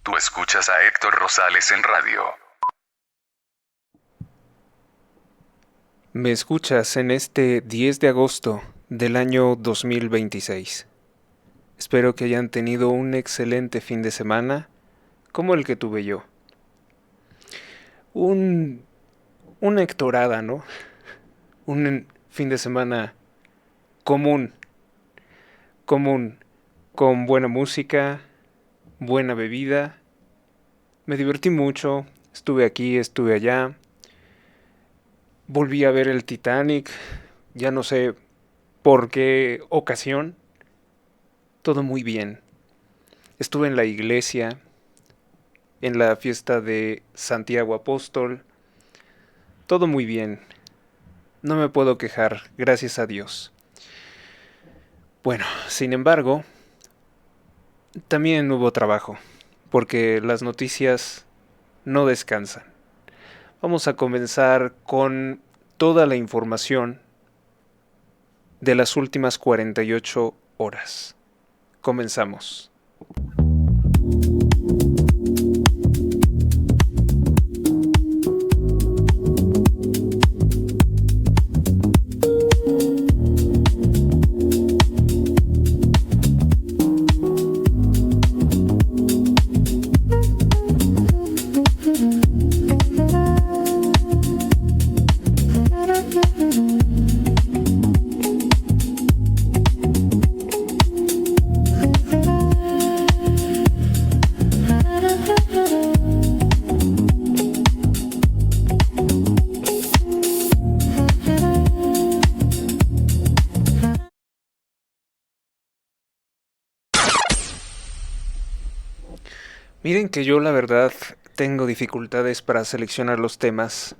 Tú escuchas a Héctor Rosales en radio. Me escuchas en este 10 de agosto del año 2026. Espero que hayan tenido un excelente fin de semana, como el que tuve yo. Un, una hectorada, ¿no? Un fin de semana común, común, con buena música, buena bebida. Me divertí mucho, estuve aquí, estuve allá. Volví a ver el Titanic, ya no sé por qué ocasión. Todo muy bien. Estuve en la iglesia, en la fiesta de Santiago Apóstol. Todo muy bien. No me puedo quejar, gracias a Dios. Bueno, sin embargo, también hubo trabajo, porque las noticias no descansan. Vamos a comenzar con toda la información de las últimas 48 horas. Comenzamos. Miren que yo la verdad tengo dificultades para seleccionar los temas,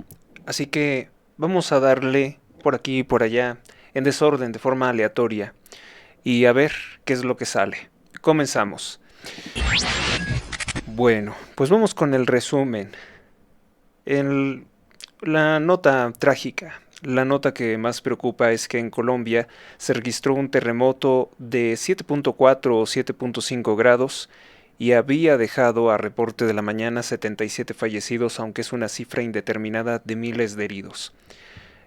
así que vamos a darle por aquí y por allá, en desorden, de forma aleatoria, y a ver qué es lo que sale. Comenzamos. Bueno, pues vamos con el resumen. El- la nota trágica, la nota que más preocupa es que en Colombia se registró un terremoto de 7.4 o 7.5 grados y había dejado a reporte de la mañana 77 fallecidos, aunque es una cifra indeterminada de miles de heridos.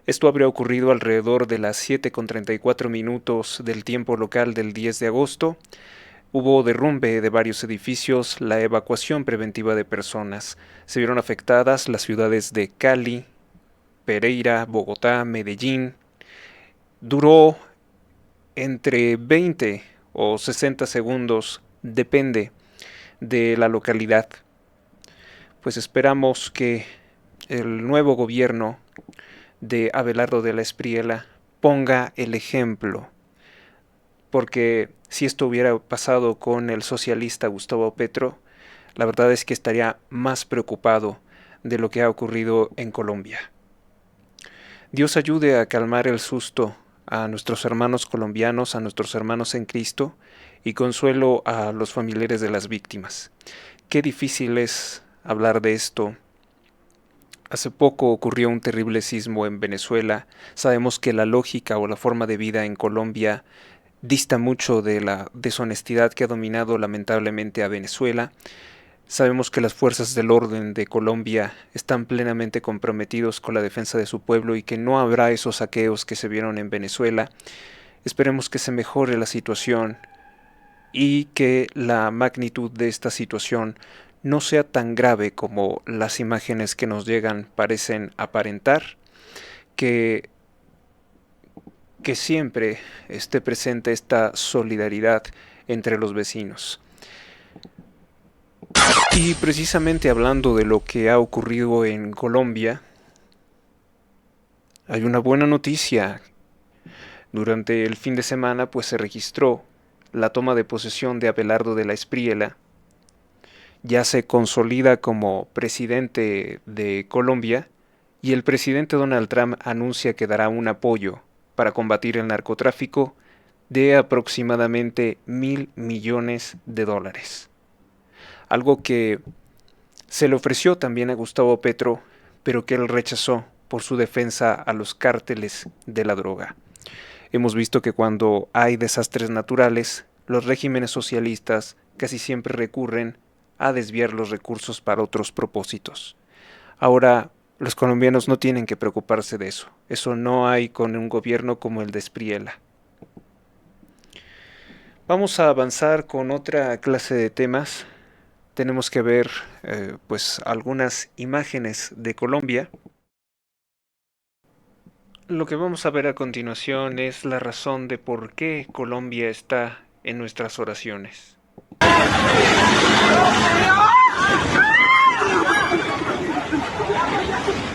Esto habría ocurrido alrededor de las 7:34 minutos del tiempo local del 10 de agosto. Hubo derrumbe de varios edificios, la evacuación preventiva de personas. Se vieron afectadas las ciudades de Cali, Pereira, Bogotá, Medellín. Duró entre 20 o 60 segundos, depende de la localidad. Pues esperamos que el nuevo gobierno de Abelardo de la Espriella ponga el ejemplo, porque si esto hubiera pasado con el socialista Gustavo Petro, la verdad es que estaría más preocupado de lo que ha ocurrido en Colombia. Dios ayude a calmar el susto a nuestros hermanos colombianos, a nuestros hermanos en Cristo, y consuelo a los familiares de las víctimas. Qué difícil es hablar de esto. Hace poco ocurrió un terrible sismo en Venezuela. Sabemos que la lógica o la forma de vida en Colombia dista mucho de la deshonestidad que ha dominado lamentablemente a Venezuela. Sabemos que las fuerzas del orden de Colombia están plenamente comprometidos con la defensa de su pueblo y que no habrá esos saqueos que se vieron en Venezuela. Esperemos que se mejore la situación y que la magnitud de esta situación no sea tan grave como las imágenes que nos llegan parecen aparentar, que, que siempre esté presente esta solidaridad entre los vecinos. Y precisamente hablando de lo que ha ocurrido en Colombia, hay una buena noticia. Durante el fin de semana pues se registró la toma de posesión de Abelardo de la Espriella. Ya se consolida como presidente de Colombia y el presidente Donald Trump anuncia que dará un apoyo para combatir el narcotráfico de aproximadamente $1.000 millones. Algo que se le ofreció también a Gustavo Petro, pero que él rechazó por su defensa a los cárteles de la droga. Hemos visto que cuando hay desastres naturales, los regímenes socialistas casi siempre recurren a desviar los recursos para otros propósitos. Ahora, los colombianos no tienen que preocuparse de eso. Eso no hay con un gobierno como el de Espriella. Vamos a avanzar con otra clase de temas. Tenemos que ver pues algunas imágenes de Colombia. Lo que vamos a ver a continuación es la razón de por qué Colombia está en nuestras oraciones.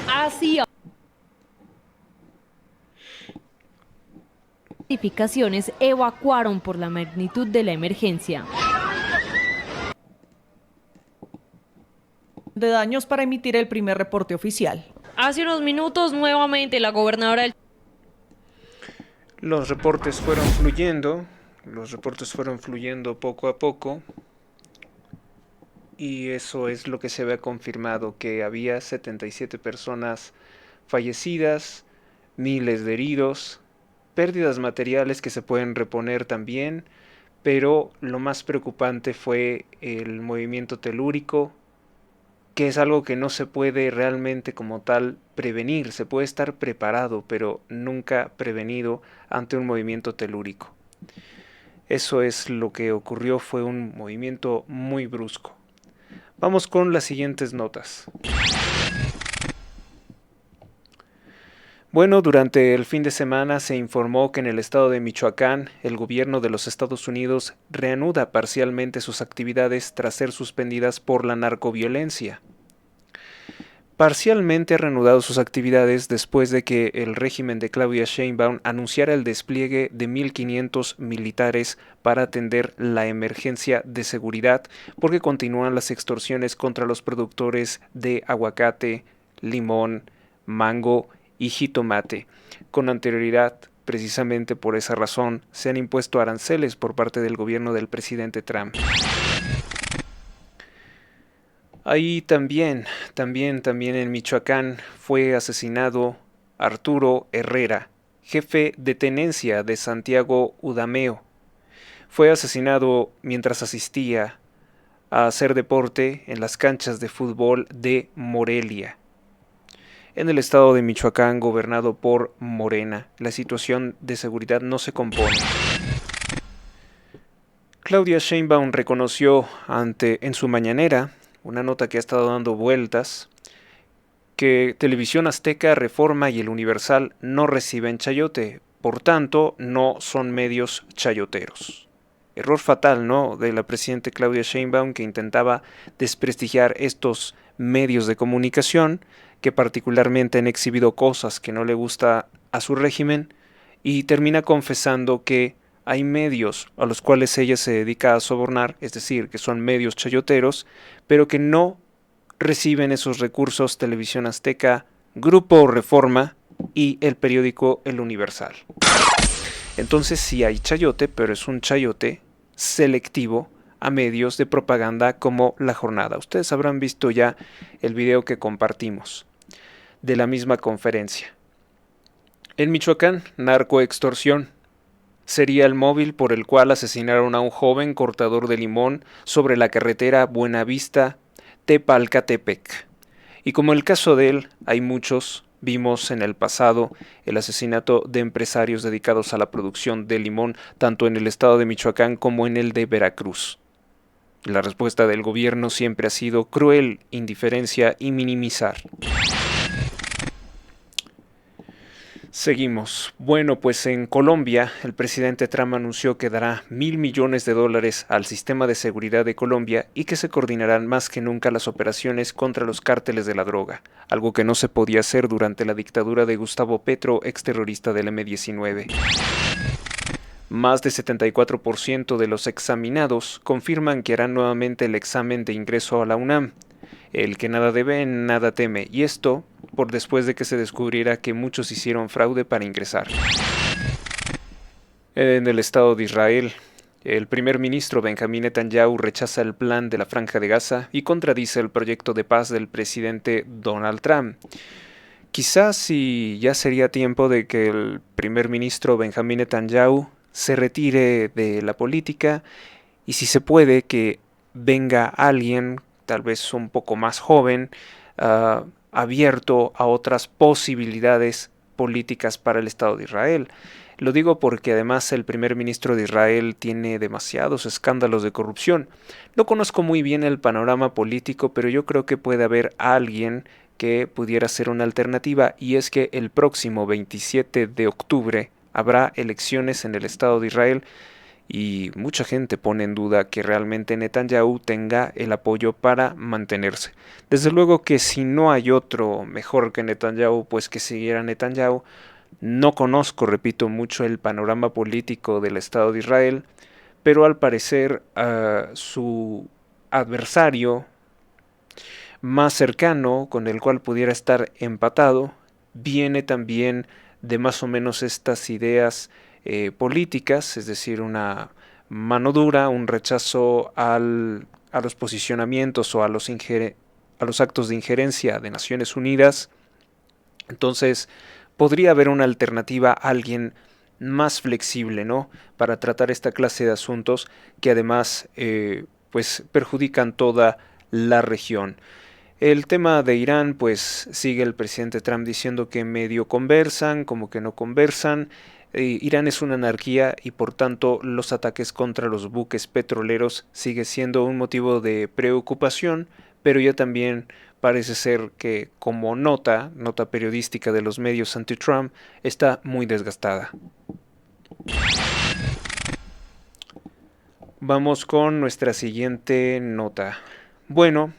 Así notificaciones evacuaron por la magnitud de la emergencia. De daños para emitir el primer reporte oficial. Hace unos minutos, nuevamente, la gobernadora del... Los reportes fueron fluyendo poco a poco, y eso es lo que se había confirmado, que había 77 personas fallecidas, miles de heridos, pérdidas materiales que se pueden reponer también, pero lo más preocupante fue el movimiento telúrico, que es algo que no se puede realmente como tal prevenir. Se puede estar preparado, pero nunca prevenido ante un movimiento telúrico. Eso es lo que ocurrió, fue un movimiento muy brusco. Vamos con las siguientes notas. Bueno, durante el fin de semana se informó que en el estado de Michoacán, el gobierno de los Estados Unidos reanuda parcialmente sus actividades tras ser suspendidas por la narcoviolencia. Parcialmente ha reanudado sus actividades después de que el régimen de Claudia Sheinbaum anunciara el despliegue de 1.500 militares para atender la emergencia de seguridad, porque continúan las extorsiones contra los productores de aguacate, limón, mango y jitomate. Con anterioridad, precisamente por esa razón, se han impuesto aranceles por parte del gobierno del presidente Trump. Ahí también en Michoacán fue asesinado Arturo Herrera, jefe de tenencia de Santiago Udameo. Fue asesinado mientras asistía a hacer deporte en las canchas de fútbol de Morelia. En el estado de Michoacán, gobernado por Morena, la situación de seguridad no se compone. Claudia Sheinbaum reconoció en su mañanera, una nota que ha estado dando vueltas, que Televisión Azteca, Reforma y El Universal no reciben chayote, por tanto no son medios chayoteros. Error fatal, ¿no?, de la presidenta Claudia Sheinbaum, que intentaba desprestigiar estos medios de comunicación que particularmente han exhibido cosas que no le gusta a su régimen, y termina confesando que hay medios a los cuales ella se dedica a sobornar, es decir, que son medios chayoteros, pero que no reciben esos recursos Televisión Azteca, Grupo Reforma y el periódico El Universal. Entonces sí hay chayote, pero es un chayote selectivo a medios de propaganda como La Jornada. Ustedes habrán visto ya el video que compartimos de la misma conferencia. En Michoacán, narcoextorsión. Sería el móvil por el cual asesinaron a un joven cortador de limón sobre la carretera Buenavista-Tepalcatepec. Y como el caso de él, hay muchos. Vimos en el pasado el asesinato de empresarios dedicados a la producción de limón, tanto en el estado de Michoacán como en el de Veracruz. La respuesta del gobierno siempre ha sido cruel, indiferencia y minimizar. Seguimos. Bueno, pues en Colombia, el presidente Trump anunció que dará $1.000 millones al sistema de seguridad de Colombia y que se coordinarán más que nunca las operaciones contra los cárteles de la droga, algo que no se podía hacer durante la dictadura de Gustavo Petro, exterrorista del M-19. Más de 74% de los examinados confirman que harán nuevamente el examen de ingreso a la UNAM. El que nada debe, nada teme, y esto por después de que se descubriera que muchos hicieron fraude para ingresar. En el Estado de Israel, el primer ministro Benjamín Netanyahu rechaza el plan de la Franja de Gaza y contradice el proyecto de paz del presidente Donald Trump. Quizás sí ya sería tiempo de que el primer ministro Benjamín Netanyahu se retire de la política y, si se puede, que venga alguien tal vez un poco más joven, abierto a otras posibilidades políticas para el Estado de Israel. Lo digo porque además el primer ministro de Israel tiene demasiados escándalos de corrupción. No conozco muy bien el panorama político, pero yo creo que puede haber alguien que pudiera ser una alternativa, y es que el próximo 27 de octubre habrá elecciones en el Estado de Israel y mucha gente pone en duda que realmente Netanyahu tenga el apoyo para mantenerse. Desde luego que si no hay otro mejor que Netanyahu, pues que siguiera Netanyahu. No conozco, repito, mucho el panorama político del Estado de Israel, pero al parecer su adversario más cercano, con el cual pudiera estar empatado, viene también de más o menos estas ideas políticas, es decir, una mano dura, un rechazo a los posicionamientos o a los actos de injerencia de Naciones Unidas. Entonces, podría haber una alternativa, alguien más flexible, ¿no?, para tratar esta clase de asuntos que además pues perjudican toda la región. El tema de Irán, pues sigue el presidente Trump diciendo que medio conversan, como que no conversan. Irán es una anarquía y por tanto los ataques contra los buques petroleros sigue siendo un motivo de preocupación, pero ya también parece ser que como nota periodística de los medios anti-Trump, está muy desgastada. Vamos con nuestra siguiente nota. Bueno,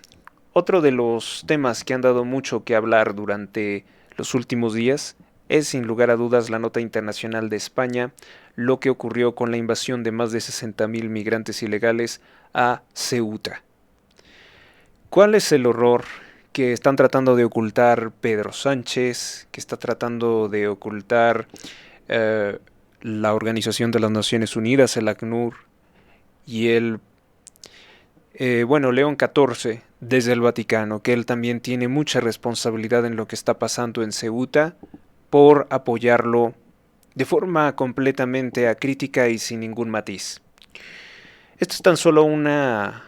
otro de los temas que han dado mucho que hablar durante los últimos días es sin lugar a dudas la nota internacional de España, lo que ocurrió con la invasión de más de 60.000 migrantes ilegales a Ceuta. ¿Cuál es el horror que están tratando de ocultar Pedro Sánchez, que está tratando de ocultar la Organización de las Naciones Unidas, el ACNUR, y el León XIV desde el Vaticano, que él también tiene mucha responsabilidad en lo que está pasando en Ceuta por apoyarlo de forma completamente acrítica y sin ningún matiz? Esto es tan solo una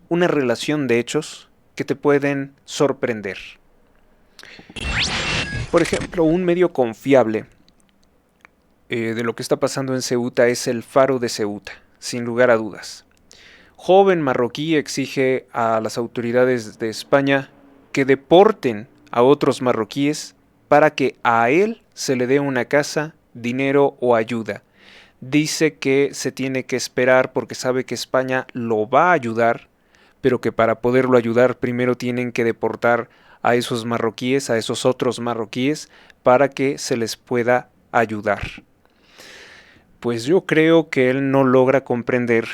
relación de hechos que te pueden sorprender. Por ejemplo, un medio confiable de lo que está pasando en Ceuta es El Faro de Ceuta, sin lugar a dudas. Joven marroquí exige a las autoridades de España que deporten a otros marroquíes para que a él se le dé una casa, dinero o ayuda. Dice que se tiene que esperar porque sabe que España lo va a ayudar, pero que para poderlo ayudar primero tienen que deportar a esos marroquíes, a esos otros marroquíes, para que se les pueda ayudar. Pues yo creo que él no logra comprender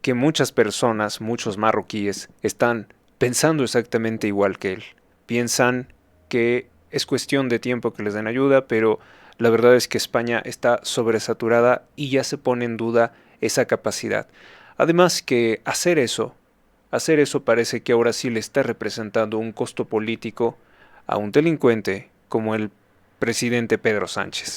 que muchas personas, muchos marroquíes, están pensando exactamente igual que él. Piensan que es cuestión de tiempo que les den ayuda, pero la verdad es que España está sobresaturada y ya se pone en duda esa capacidad. Además que hacer eso parece que ahora sí le está representando un costo político a un delincuente como el presidente Pedro Sánchez.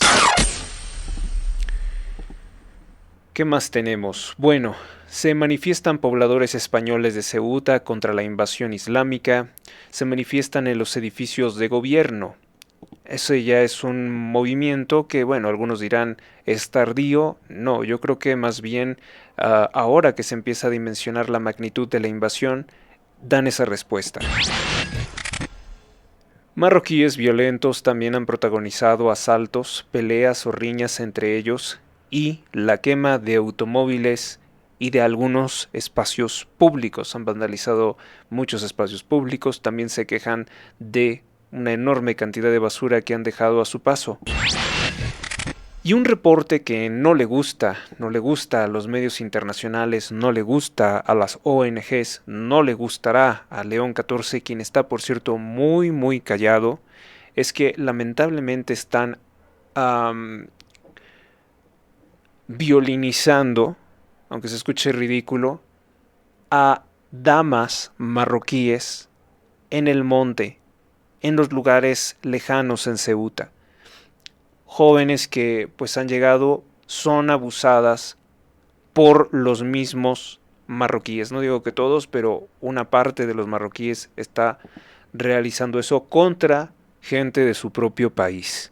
¿Qué más tenemos? Bueno, se manifiestan pobladores españoles de Ceuta contra la invasión islámica, se manifiestan en los edificios de gobierno. Ese ya es un movimiento que, bueno, algunos dirán es tardío. No, yo creo que más bien ahora que se empieza a dimensionar la magnitud de la invasión, dan esa respuesta. Marroquíes violentos también han protagonizado asaltos, peleas o riñas entre ellos y la quema de automóviles y de algunos espacios públicos. Han vandalizado muchos espacios públicos, también se quejan de una enorme cantidad de basura que han dejado a su paso. Y un reporte que no le gusta a los medios internacionales, no le gusta a las ONGs, no le gustará a León XIV, quien está, por cierto, muy, muy callado, es que lamentablemente están violinizando, aunque se escuche ridículo, a damas marroquíes en el monte, en los lugares lejanos en Ceuta. Jóvenes que pues han llegado, son abusadas por los mismos marroquíes. No digo que todos, pero una parte de los marroquíes está realizando eso contra gente de su propio país.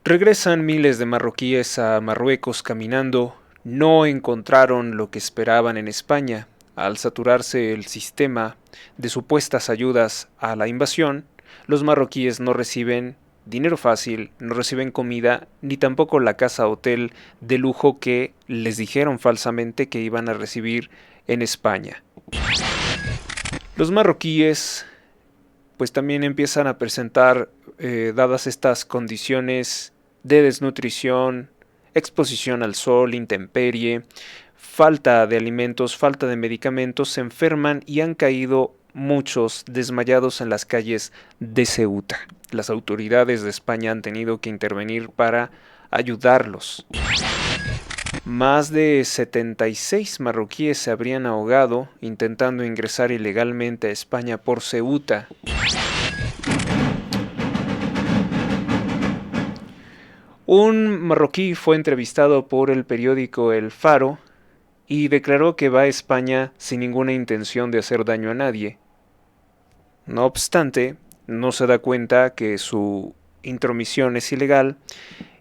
Regresan miles de marroquíes a Marruecos caminando. No encontraron lo que esperaban en España. Al saturarse el sistema de supuestas ayudas a la invasión, los marroquíes no reciben dinero fácil, no reciben comida, ni tampoco la casa-hotel de lujo que les dijeron falsamente que iban a recibir en España. Los marroquíes pues también empiezan a presentar, dadas estas condiciones de desnutrición, exposición al sol, intemperie, falta de alimentos, falta de medicamentos, se enferman y han caído muchos desmayados en las calles de Ceuta. Las autoridades de España han tenido que intervenir para ayudarlos. Más de 76 marroquíes se habrían ahogado intentando ingresar ilegalmente a España por Ceuta. Un marroquí fue entrevistado por el periódico El Faro y declaró que va a España sin ninguna intención de hacer daño a nadie. No obstante, no se da cuenta que su intromisión es ilegal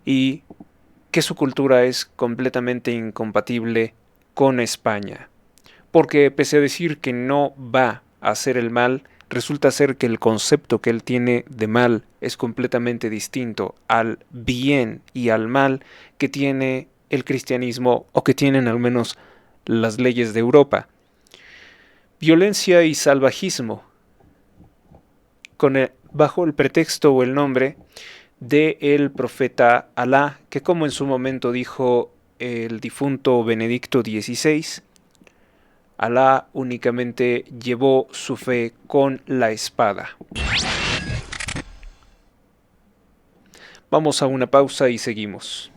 y que su cultura es completamente incompatible con España. Porque pese a decir que no va a hacer el mal, resulta ser que el concepto que él tiene de mal es completamente distinto al bien y al mal que tiene el cristianismo o que tienen al menos las leyes de Europa. Violencia y salvajismo, bajo el pretexto o el nombre de el profeta Alá, que como en su momento dijo el difunto Benedicto XVI, Alá únicamente llevó su fe con la espada. Vamos a una pausa y seguimos.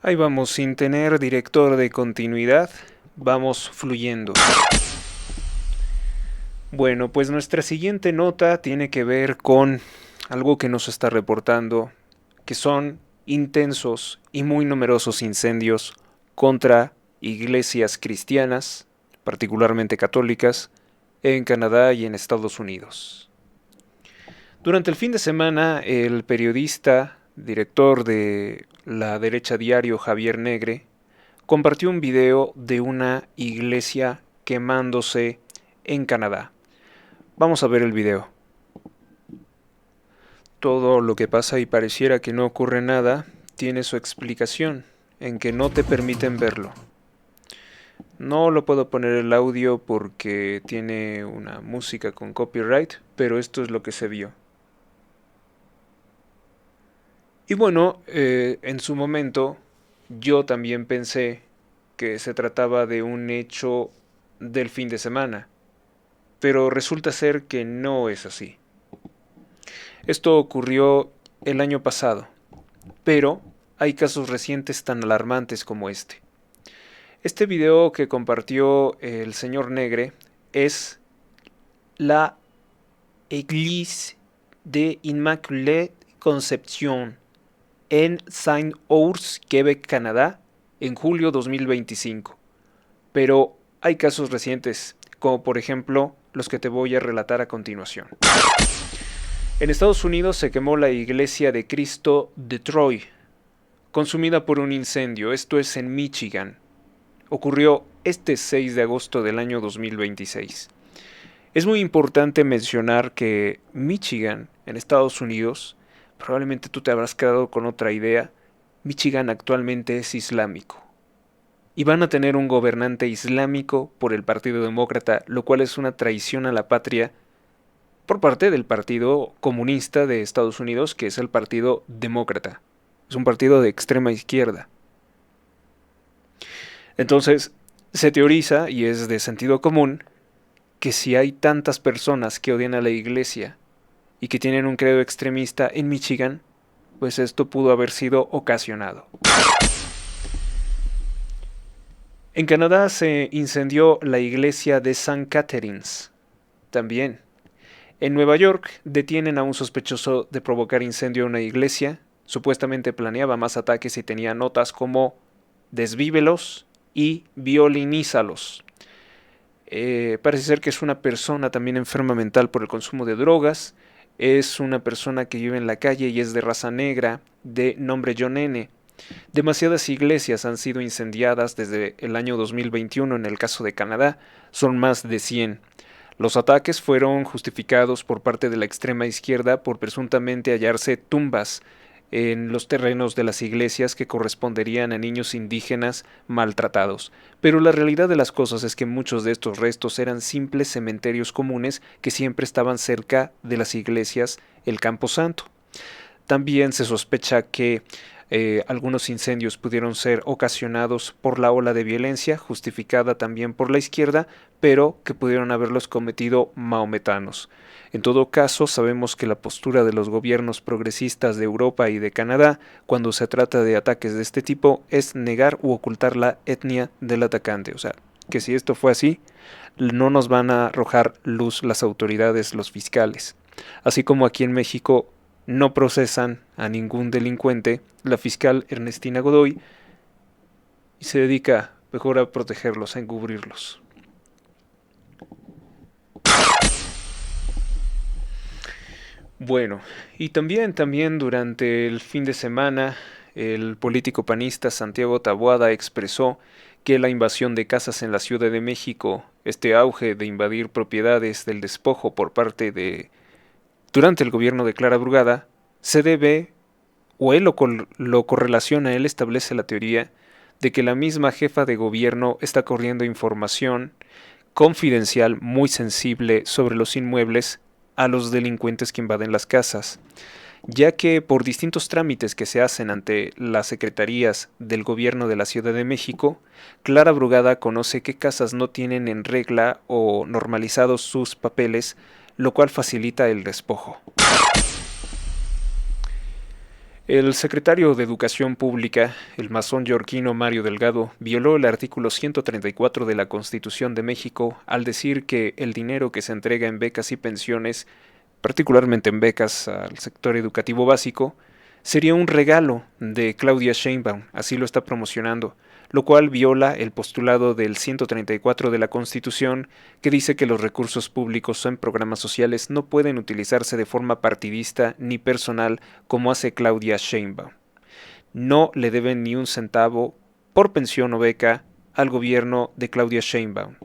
Ahí vamos, sin tener director de continuidad, vamos fluyendo. Bueno, pues nuestra siguiente nota tiene que ver con algo que nos está reportando, que son intensos y muy numerosos incendios contra iglesias cristianas, particularmente católicas, en Canadá y en Estados Unidos. Durante el fin de semana, el periodista, director de la derecha diario Javier Negre, compartió un video de una iglesia quemándose en Canadá. Vamos a ver el video. Todo lo que pasa y pareciera que no ocurre nada tiene su explicación, en que no te permiten verlo. No lo puedo poner el audio porque tiene una música con copyright, pero esto es lo que se vio. Y bueno, en su momento yo también pensé que se trataba de un hecho del fin de semana, pero resulta ser que no es así. Esto ocurrió el año pasado, pero hay casos recientes tan alarmantes como este. Este video que compartió el señor Negre es la Église de Immaculée Conception en Saint-Ours, Quebec, Canadá, en julio 2025. Pero hay casos recientes, como por ejemplo los que te voy a relatar a continuación. En Estados Unidos se quemó la iglesia de Cristo de Troy, consumida por un incendio. Esto es en Michigan. Ocurrió este 6 de agosto del año 2026. Es muy importante mencionar que Michigan, en Estados Unidos, probablemente tú te habrás quedado con otra idea, Michigan actualmente es islámico. Y van a tener un gobernante islámico por el Partido Demócrata, lo cual es una traición a la patria por parte del Partido Comunista de Estados Unidos, que es el Partido Demócrata. Es un partido de extrema izquierda. Entonces, se teoriza, y es de sentido común, que si hay tantas personas que odian a la iglesia y que tienen un credo extremista en Michigan, pues esto pudo haber sido ocasionado. En Canadá se incendió la iglesia de St. Catharines. También. En Nueva York detienen a un sospechoso de provocar incendio a una iglesia. Supuestamente planeaba más ataques y tenía notas como desvívelos y violinízalos. Parece ser que es una persona también enferma mental por el consumo de drogas. Es una persona que vive en la calle y es de raza negra, de nombre John N. Demasiadas iglesias han sido incendiadas desde el año 2021 en el caso de Canadá, son más de 100. Los ataques fueron justificados por parte de la extrema izquierda por presuntamente hallarse tumbas en los terrenos de las iglesias que corresponderían a niños indígenas maltratados. Pero la realidad de las cosas es que muchos de estos restos eran simples cementerios comunes que siempre estaban cerca de las iglesias, el Campo Santo. También se sospecha que algunos incendios pudieron ser ocasionados por la ola de violencia, justificada también por la izquierda, pero que pudieron haberlos cometido maometanos. En todo caso, sabemos que la postura de los gobiernos progresistas de Europa y de Canadá, cuando se trata de ataques de este tipo, es negar u ocultar la etnia del atacante. O sea, que si esto fue así, no nos van a arrojar luz las autoridades, los fiscales. Así como aquí en México no procesan a ningún delincuente, la fiscal Ernestina Godoy se dedica mejor a protegerlos, a encubrirlos. Bueno, y también durante el fin de semana, el político panista Santiago Taboada expresó que la invasión de casas en la Ciudad de México, este auge de invadir propiedades del despojo por parte de durante el gobierno de Clara Brugada, se debe, o él lo correlaciona, él establece la teoría de que la misma jefa de gobierno está corriendo información confidencial muy sensible sobre los inmuebles a los delincuentes que invaden las casas, ya que por distintos trámites que se hacen ante las secretarías del gobierno de la Ciudad de México, Clara Brugada conoce qué casas no tienen en regla o normalizados sus papeles, lo cual facilita el despojo. El secretario de Educación Pública, el masón yorquino Mario Delgado, violó el artículo 134 de la Constitución de México al decir que el dinero que se entrega en becas y pensiones, particularmente en becas al sector educativo básico, sería un regalo de Claudia Sheinbaum, así lo está promocionando, lo cual viola el postulado del 134 de la Constitución, que dice que los recursos públicos en programas sociales no pueden utilizarse de forma partidista ni personal como hace Claudia Sheinbaum. No le deben ni un centavo por pensión o beca al gobierno de Claudia Sheinbaum.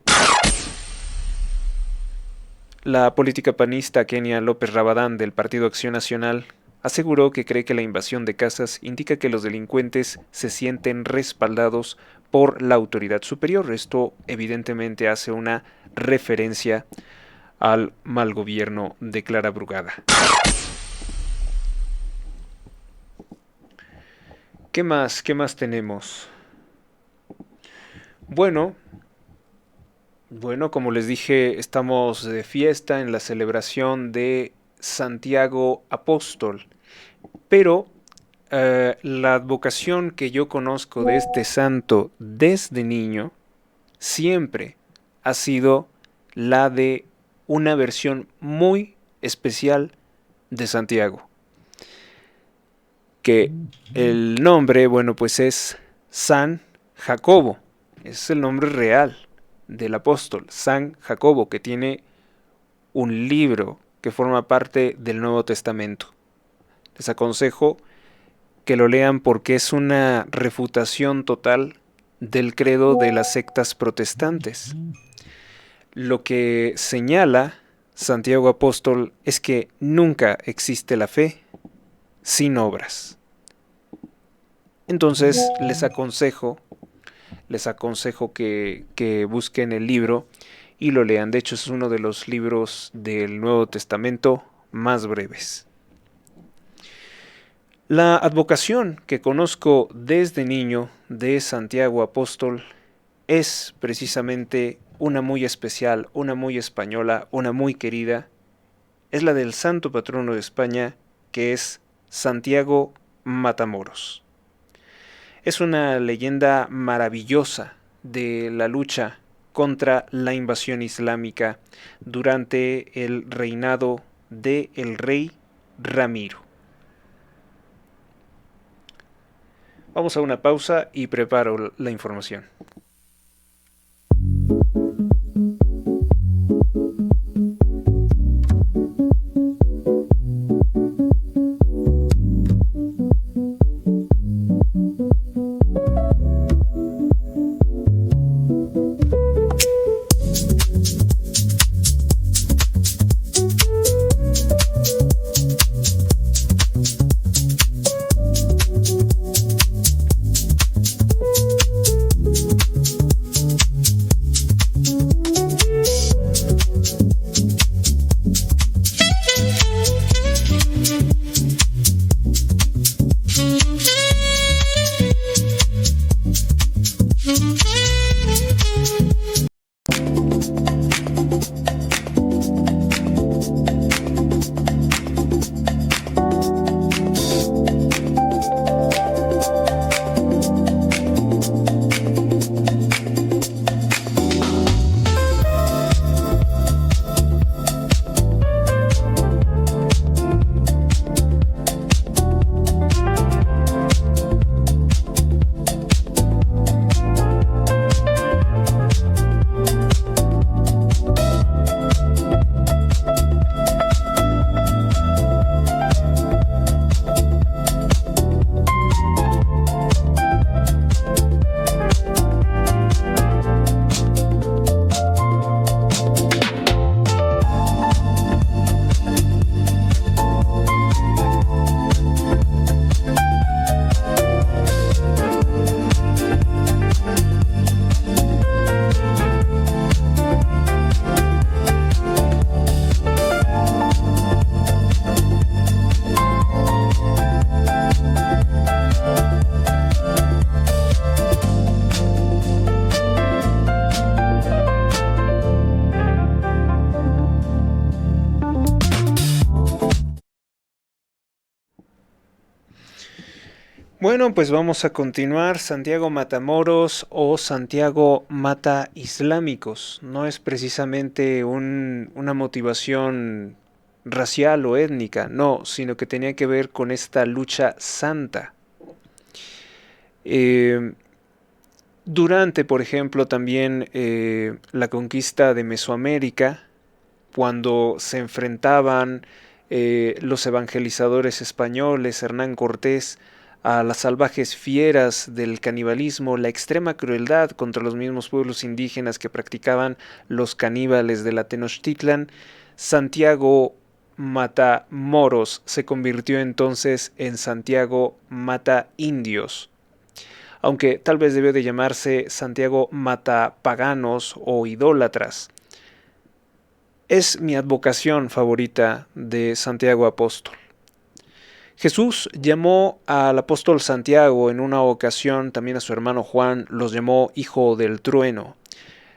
La política panista Kenia López Rabadán del Partido Acción Nacional aseguró que cree que la invasión de casas indica que los delincuentes se sienten respaldados por la autoridad superior. Esto evidentemente hace una referencia al mal gobierno de Clara Brugada. ¿Qué más? ¿Qué más tenemos? Bueno, como les dije, estamos de fiesta en la celebración de Santiago Apóstol, pero la advocación que yo conozco de este santo desde niño siempre ha sido la de una versión muy especial de Santiago, que el nombre, bueno, pues es San Jacobo, es el nombre real del apóstol, San Jacobo, que tiene un libro que forma parte del Nuevo Testamento. Les aconsejo que lo lean porque es una refutación total del credo de las sectas protestantes. Lo que señala Santiago Apóstol es que nunca existe la fe sin obras. Entonces les aconsejo que busquen el libro y lo lean. De hecho, es uno de los libros del Nuevo Testamento más breves. La advocación que conozco desde niño de Santiago Apóstol es precisamente una muy especial, una muy española, una muy querida. Es la del santo patrono de España, que es Santiago Matamoros. Es una leyenda maravillosa de la lucha contra la invasión islámica durante el reinado del rey Ramiro. Vamos a una pausa y preparo la información. Bueno, pues vamos a continuar. Santiago Matamoros o Santiago Mata Islámicos no es precisamente una motivación racial o étnica, no, sino que tenía que ver con esta lucha santa. Durante, por ejemplo, también la conquista de Mesoamérica, cuando se enfrentaban los evangelizadores españoles, Hernán Cortés, a las salvajes fieras del canibalismo, la extrema crueldad contra los mismos pueblos indígenas que practicaban los caníbales de la Tenochtitlan, Santiago Matamoros se convirtió entonces en Santiago Mata Indios, aunque tal vez debió de llamarse Santiago Mata Paganos o Idólatras. Es mi advocación favorita de Santiago Apóstol. Jesús llamó al apóstol Santiago en una ocasión, también a su hermano Juan, los llamó hijo del trueno,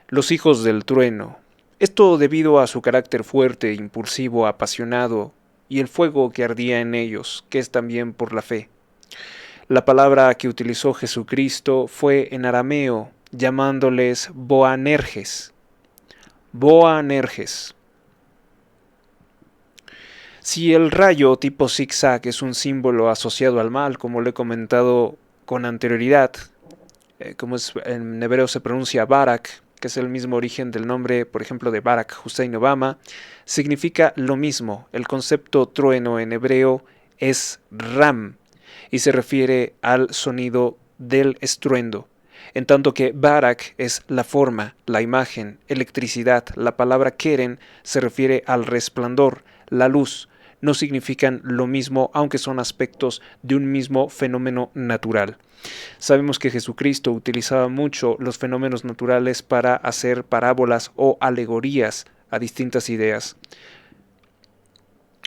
los hijos del trueno. Esto debido a su carácter fuerte, impulsivo, apasionado y el fuego que ardía en ellos, que es también por la fe. La palabra que utilizó Jesucristo fue en arameo, llamándoles Boanerges. Boanerges. Si el rayo tipo zigzag es un símbolo asociado al mal, como lo he comentado con anterioridad, como en hebreo se pronuncia Barak, que es el mismo origen del nombre, por ejemplo, de Barack Hussein Obama, significa lo mismo. El concepto trueno en hebreo es ram y se refiere al sonido del estruendo, en tanto que Barak es la forma, la imagen, electricidad. La palabra keren se refiere al resplandor, la luz. No significan lo mismo, aunque son aspectos de un mismo fenómeno natural. Sabemos que Jesucristo utilizaba mucho los fenómenos naturales para hacer parábolas o alegorías a distintas ideas,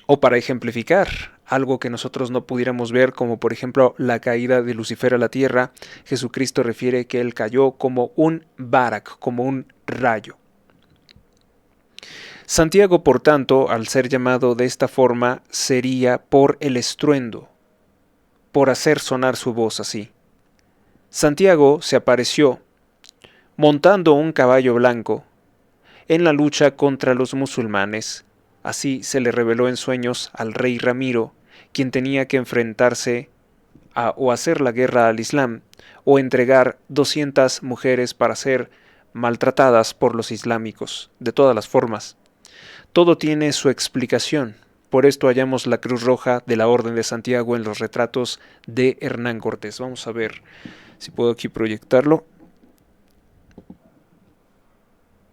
o para ejemplificar algo que nosotros no pudiéramos ver, como por ejemplo la caída de Lucifer a la tierra. Jesucristo refiere que él cayó como un barak, como un rayo. Santiago, por tanto, al ser llamado de esta forma, sería por el estruendo, por hacer sonar su voz así. Santiago se apareció montando un caballo blanco en la lucha contra los musulmanes. Así se le reveló en sueños al rey Ramiro, quien tenía que enfrentarse o hacer la guerra al Islam, o entregar 200 mujeres para ser maltratadas por los islámicos, de todas las formas. Todo tiene su explicación. Por esto hallamos la Cruz Roja de la Orden de Santiago en los retratos de Hernán Cortés. Vamos a ver si puedo aquí proyectarlo.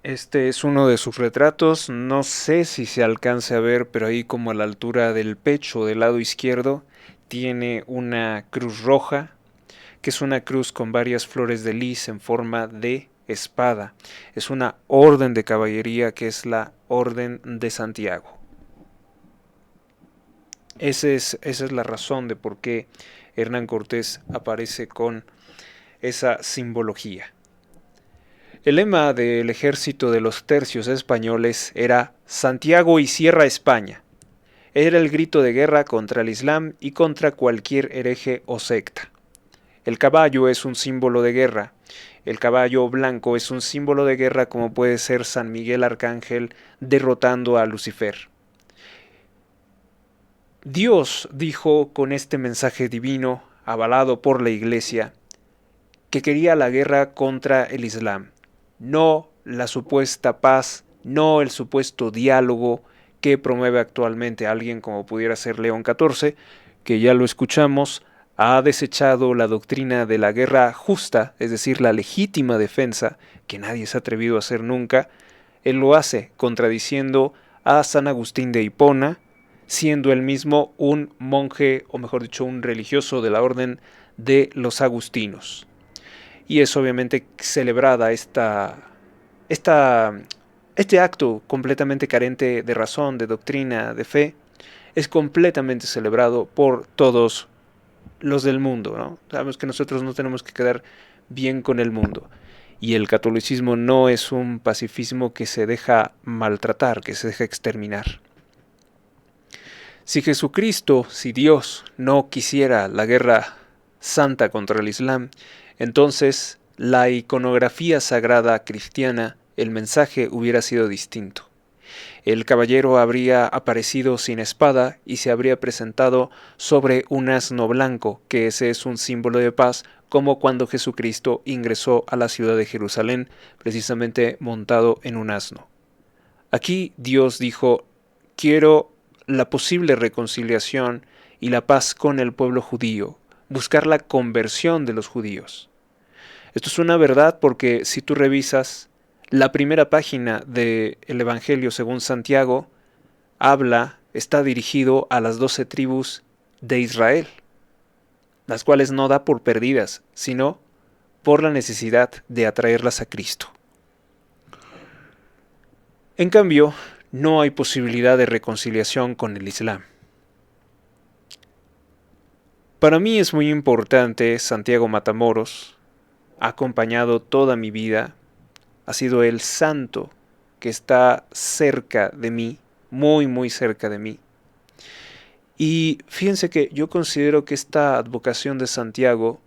Este es uno de sus retratos. No sé si se alcance a ver, pero ahí como a la altura del pecho del lado izquierdo tiene una cruz roja, que es una cruz con varias flores de lis en forma de espada. Es una orden de caballería que es la Orden de Santiago. Esa es la razón de por qué Hernán Cortés aparece con esa simbología. El lema del ejército de los tercios españoles era Santiago y cierra España. Era el grito de guerra contra el Islam y contra cualquier hereje o secta. El caballo es un símbolo de guerra. El caballo blanco es un símbolo de guerra, como puede ser San Miguel Arcángel derrotando a Lucifer. Dios dijo con este mensaje divino, avalado por la Iglesia, que quería la guerra contra el Islam, no la supuesta paz, no el supuesto diálogo que promueve actualmente alguien como pudiera ser León XIV, que ya lo escuchamos, ha desechado la doctrina de la guerra justa, es decir, la legítima defensa, que nadie se ha atrevido a hacer nunca. Él lo hace contradiciendo a San Agustín de Hipona, siendo él mismo un monje, o mejor dicho, un religioso de la orden de los agustinos. Y es obviamente celebrada este acto completamente carente de razón, de doctrina, de fe, es completamente celebrado por todos los del mundo, ¿no? Sabemos que nosotros no tenemos que quedar bien con el mundo. Y el catolicismo no es un pacifismo que se deja maltratar, que se deja exterminar. Si Jesucristo, si Dios no quisiera la guerra santa contra el Islam, entonces la iconografía sagrada cristiana, el mensaje hubiera sido distinto. El caballero habría aparecido sin espada y se habría presentado sobre un asno blanco, que ese es un símbolo de paz, como cuando Jesucristo ingresó a la ciudad de Jerusalén, precisamente montado en un asno. Aquí Dios dijo, quiero la posible reconciliación y la paz con el pueblo judío, buscar la conversión de los judíos. Esto es una verdad porque si tú revisas la primera página del Evangelio según Santiago, está dirigido a las 12 tribus de Israel, las cuales no da por perdidas, sino por la necesidad de atraerlas a Cristo. En cambio, no hay posibilidad de reconciliación con el Islam. Para mí es muy importante Santiago Matamoros, ha acompañado toda mi vida, ha sido el santo que está cerca de mí, muy muy cerca de mí. Y fíjense que yo considero que esta advocación de Santiago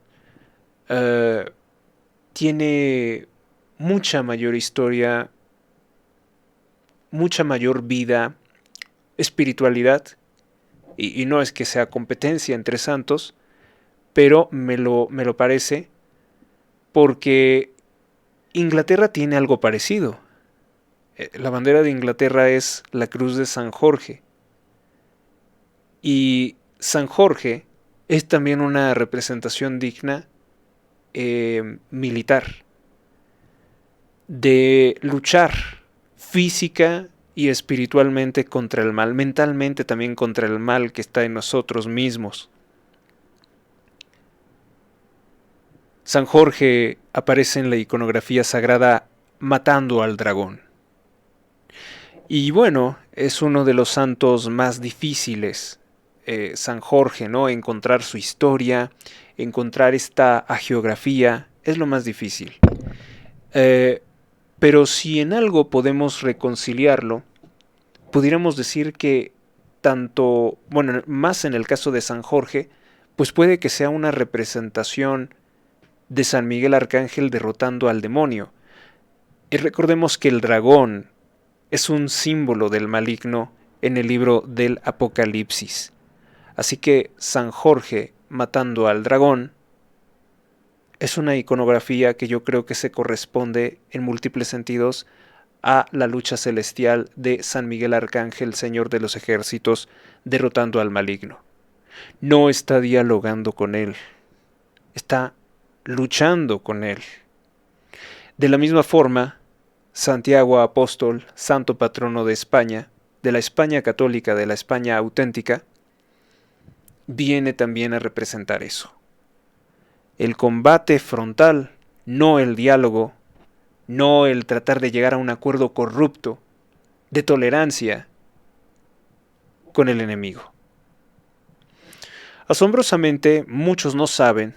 tiene mucha mayor historia mucha mayor vida, espiritualidad, y no es que sea competencia entre santos, pero me lo parece, porque Inglaterra tiene algo parecido. La bandera de Inglaterra es la cruz de San Jorge, y San Jorge es también una representación digna militar, de luchar física y espiritualmente contra el mal, mentalmente también contra el mal que está en nosotros mismos. San Jorge aparece en la iconografía sagrada matando al dragón. Y bueno, es uno de los santos más difíciles, San Jorge, ¿no? Encontrar su historia, encontrar esta hagiografía, es lo más difícil. Pero si en algo podemos reconciliarlo, pudiéramos decir que tanto, bueno, más en el caso de San Jorge, pues puede que sea una representación de San Miguel Arcángel derrotando al demonio. Y recordemos que el dragón es un símbolo del maligno en el libro del Apocalipsis. Así que San Jorge matando al dragón es una iconografía que yo creo que se corresponde en múltiples sentidos a la lucha celestial de San Miguel Arcángel, Señor de los ejércitos, derrotando al maligno. No está dialogando con él, está luchando con él. De la misma forma, Santiago Apóstol, santo patrono de España, de la España católica, de la España auténtica, viene también a representar eso. El combate frontal, no el diálogo, no el tratar de llegar a un acuerdo corrupto, de tolerancia con el enemigo. Asombrosamente, muchos no saben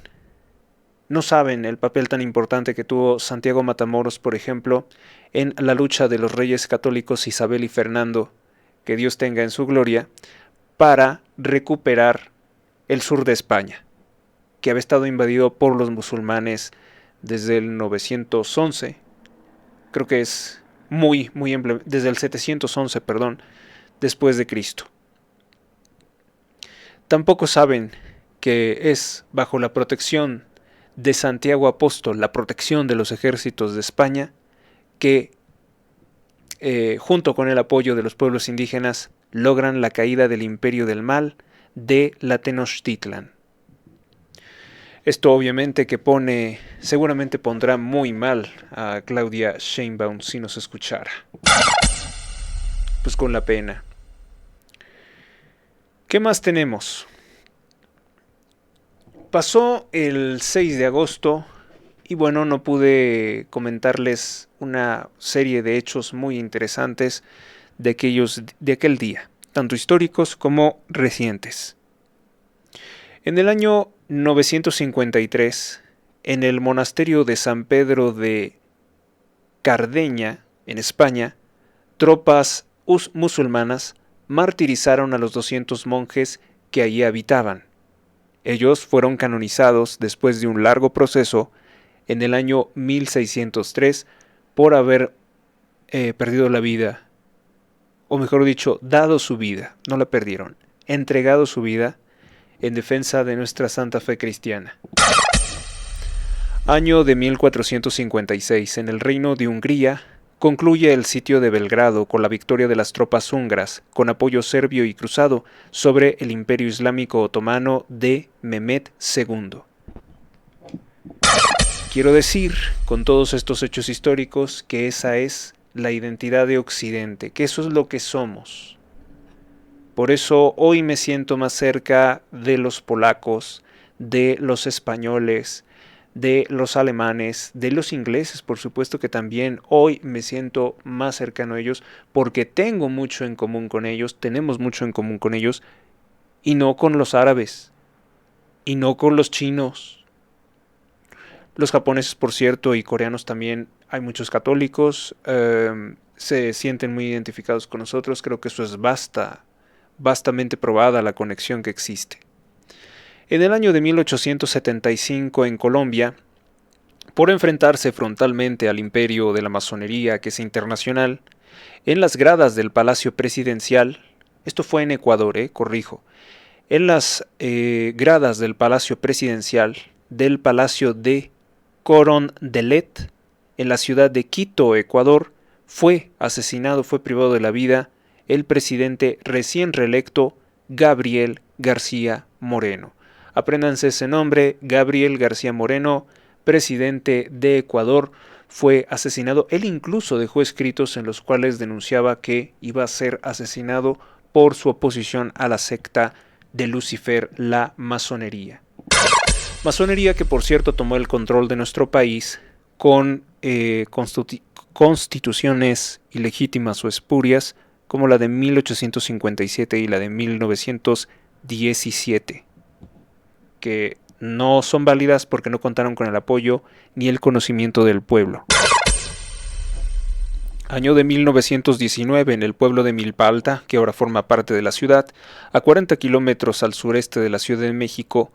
el papel tan importante que tuvo Santiago Matamoros, por ejemplo, en la lucha de los reyes católicos Isabel y Fernando, que Dios tenga en su gloria, para recuperar el sur de España, que había estado invadido por los musulmanes desde el 911, creo que es desde el 711, después de Cristo. Tampoco saben que es bajo la protección de Santiago Apóstol, la protección de los ejércitos de España, que junto con el apoyo de los pueblos indígenas logran la caída del imperio del mal de la Tenochtitlan. Esto obviamente que seguramente pondrá muy mal a Claudia Sheinbaum si nos escuchara. Pues con la pena. ¿Qué más tenemos? Pasó el 6 de agosto y bueno, no pude comentarles una serie de hechos muy interesantes de aquel día, tanto históricos como recientes. En el año 953, en el monasterio de San Pedro de Cardeña, en España, tropas musulmanas martirizaron a los 200 monjes que allí habitaban. Ellos fueron canonizados después de un largo proceso en el año 1603 por haber perdido la vida, o mejor dicho, dado su vida, no la perdieron, entregado su vida en defensa de nuestra santa fe cristiana. Año de 1456, en el reino de Hungría, concluye el sitio de Belgrado con la victoria de las tropas húngaras, con apoyo serbio y cruzado, sobre el Imperio Islámico Otomano de Mehmed II. Quiero decir, con todos estos hechos históricos, que esa es la identidad de Occidente, que eso es lo que somos. Por eso hoy me siento más cerca de los polacos, de los españoles, de los alemanes, de los ingleses, por supuesto que también hoy me siento más cercano a ellos porque tengo mucho en común con ellos, tenemos mucho en común con ellos, y no con los árabes, y no con los chinos. Los japoneses, por cierto, y coreanos también, hay muchos católicos, se sienten muy identificados con nosotros, creo que eso es vastamente probada la conexión que existe. En el año de 1875 en Colombia, por enfrentarse frontalmente al imperio de la masonería, que es internacional, en las gradas del Palacio Presidencial. Esto fue en Ecuador, corrijo. En las gradas del Palacio Presidencial del Palacio de Corondelet, en la ciudad de Quito, Ecuador, fue asesinado, fue privado de la vida el presidente recién reelecto Gabriel García Moreno. Apréndanse ese nombre, Gabriel García Moreno, presidente de Ecuador, fue asesinado. Él incluso dejó escritos en los cuales denunciaba que iba a ser asesinado por su oposición a la secta de Lucifer, la masonería. Masonería que, por cierto, tomó el control de nuestro país con constituciones ilegítimas o espurias como la de 1857 y la de 1917, que no son válidas porque no contaron con el apoyo ni el conocimiento del pueblo. Año de 1919, en el pueblo de Milpa Alta, que ahora forma parte de la ciudad, a 40 kilómetros al sureste de la Ciudad de México,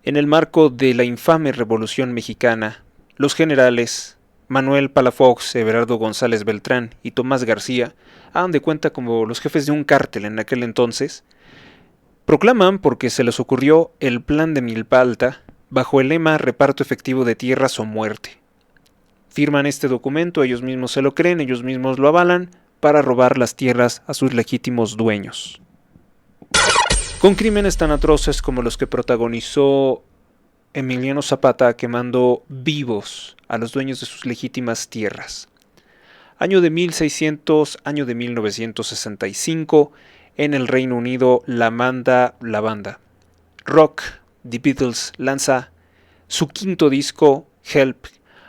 en el marco de la infame Revolución Mexicana, los generales Manuel Palafox, Everardo González Beltrán y Tomás García, hagan de cuenta como los jefes de un cártel en aquel entonces, proclaman, porque se les ocurrió, el Plan de Milpa Alta, bajo el lema reparto efectivo de tierras o muerte. Firman este documento, ellos mismos se lo creen, ellos mismos lo avalan, para robar las tierras a sus legítimos dueños. Con crímenes tan atroces como los que protagonizó Emiliano Zapata, quemando vivos a los dueños de sus legítimas tierras. Año de 1965, en el Reino Unido, la banda rock The Beatles lanza su quinto disco, Help.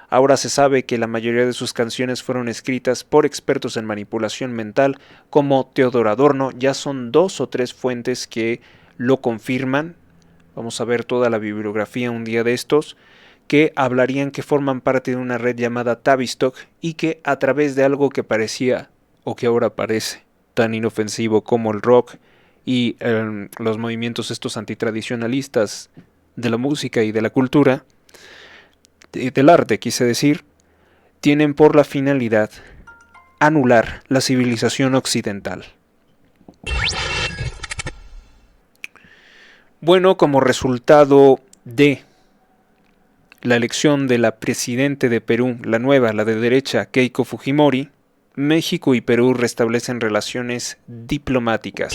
Ahora se sabe que la mayoría de sus canciones fueron escritas por expertos en manipulación mental como Theodor Adorno. Ya son 2 o 3 fuentes que lo confirman. Vamos a ver toda la bibliografía un día de estos, que hablarían que forman parte de una red llamada Tavistock y que a través de algo que parecía, o que ahora parece, tan inofensivo como el rock y los movimientos estos antitradicionalistas de la música y de la cultura, del arte quise decir, tienen por la finalidad anular la civilización occidental. Bueno, como resultado de la elección de la presidente de Perú, la nueva, la de derecha, Keiko Fujimori, México y Perú restablecen relaciones diplomáticas.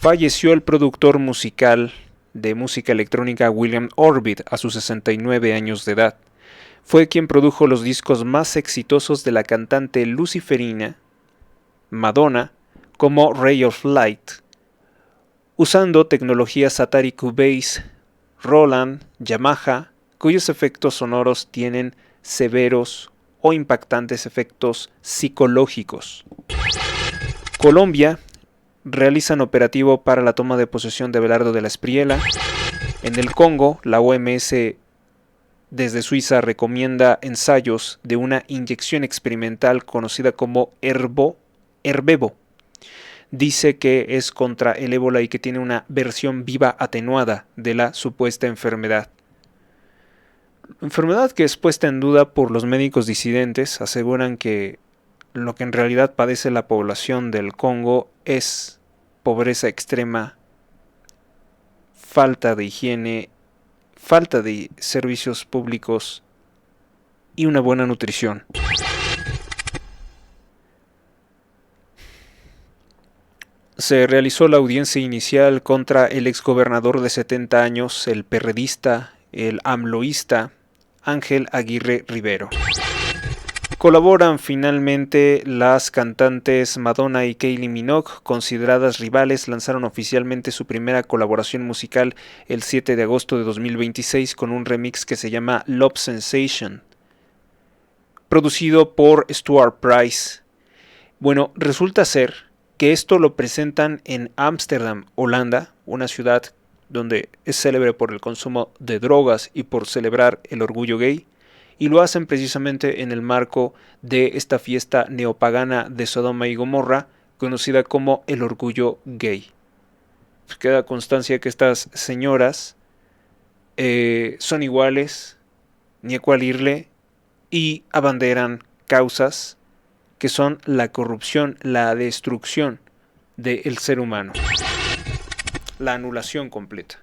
Falleció el productor musical de música electrónica William Orbit a sus 69 años de edad. Fue quien produjo los discos más exitosos de la cantante luciferina Madonna, como Ray of Light, usando tecnologías Atari Cubase, Roland, Yamaha, cuyos efectos sonoros tienen severos o impactantes efectos psicológicos. Colombia realizan operativo para la toma de posesión de Abelardo de la Espriella. En el Congo, la OMS desde Suiza recomienda ensayos de una inyección experimental conocida como Herbebo. Dice que es contra el ébola y que tiene una versión viva atenuada de la supuesta enfermedad. Enfermedad que es puesta en duda por los médicos disidentes. Aseguran que lo que en realidad padece la población del Congo es pobreza extrema, falta de higiene, falta de servicios públicos y una buena nutrición. Se realizó la audiencia inicial contra el exgobernador de 70 años, el perredista, el amloísta, Ángel Aguirre Rivero. Colaboran finalmente las cantantes Madonna y Kylie Minogue, consideradas rivales, lanzaron oficialmente su primera colaboración musical el 7 de agosto de 2026 con un remix que se llama Love Sensation, producido por Stuart Price. Bueno, resulta ser que esto lo presentan en Ámsterdam, Holanda, una ciudad donde es célebre por el consumo de drogas y por celebrar el orgullo gay, y lo hacen precisamente en el marco de esta fiesta neopagana de Sodoma y Gomorra, conocida como el orgullo gay. Queda constancia que estas señoras son iguales, ni a cual irle, y abanderan causas que son la corrupción, la destrucción del ser humano, la anulación completa.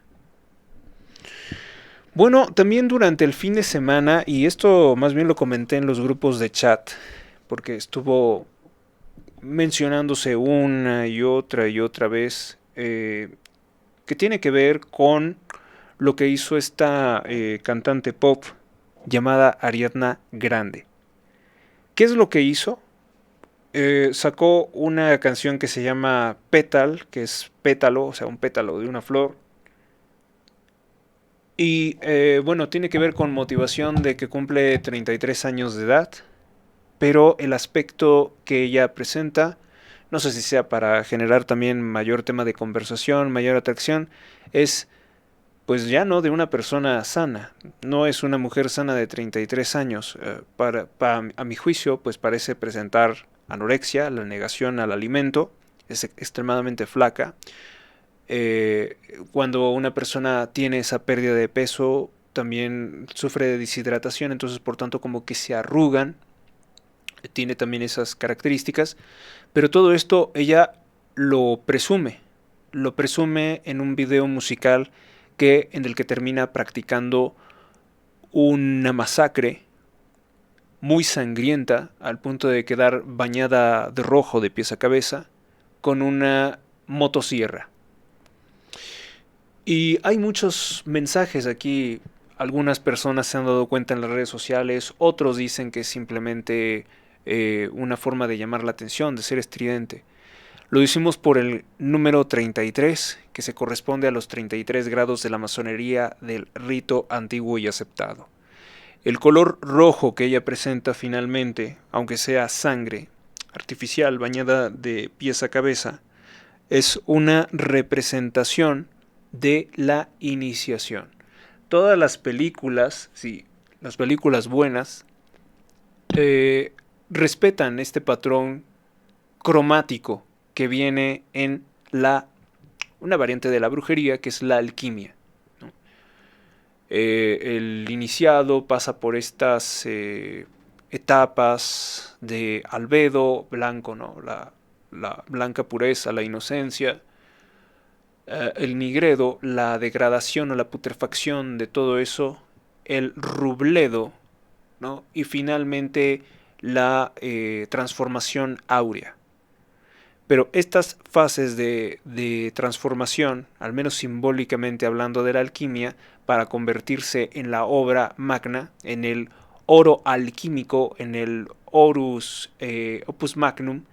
Bueno, también durante el fin de semana, y esto más bien lo comenté en los grupos de chat, porque estuvo mencionándose una y otra vez, que tiene que ver con lo que hizo esta cantante pop llamada Ariana Grande. ¿Qué es lo que hizo? Sacó una canción que se llama Petal, que es pétalo, o sea, un pétalo de una flor. Y bueno, tiene que ver con motivación de que cumple 33 años de edad, pero el aspecto que ella presenta, no sé si sea para generar también mayor tema de conversación, mayor atracción, es pues ya no de una persona sana, no es una mujer sana de 33 años. A mi juicio, pues parece presentar anorexia, la negación al alimento, es extremadamente flaca. Cuando una persona tiene esa pérdida de peso, también sufre de deshidratación, entonces por tanto como que se arrugan, tiene también esas características, pero todo esto ella lo presume en un video musical en el que termina practicando una masacre muy sangrienta al punto de quedar bañada de rojo de pies a cabeza con una motosierra. Y hay muchos mensajes aquí, algunas personas se han dado cuenta en las redes sociales, otros dicen que es simplemente una forma de llamar la atención, de ser estridente. Lo hicimos por el número 33, que se corresponde a los 33 grados de la masonería del rito antiguo y aceptado. El color rojo que ella presenta finalmente, aunque sea sangre artificial bañada de pies a cabeza, es una representación de la iniciación. Todas las películas, sí, las películas buenas, respetan este patrón cromático que viene en una variante de la brujería, que es la alquimia, ¿no? El iniciado pasa por estas etapas de albedo blanco, ¿no? La blanca pureza, la inocencia, el nigredo, la degradación o la putrefacción de todo eso, el rubledo, ¿no? Y finalmente la transformación áurea. Pero estas fases de transformación, al menos simbólicamente hablando de la alquimia, para convertirse en la obra magna, en el oro alquímico, en el opus magnum,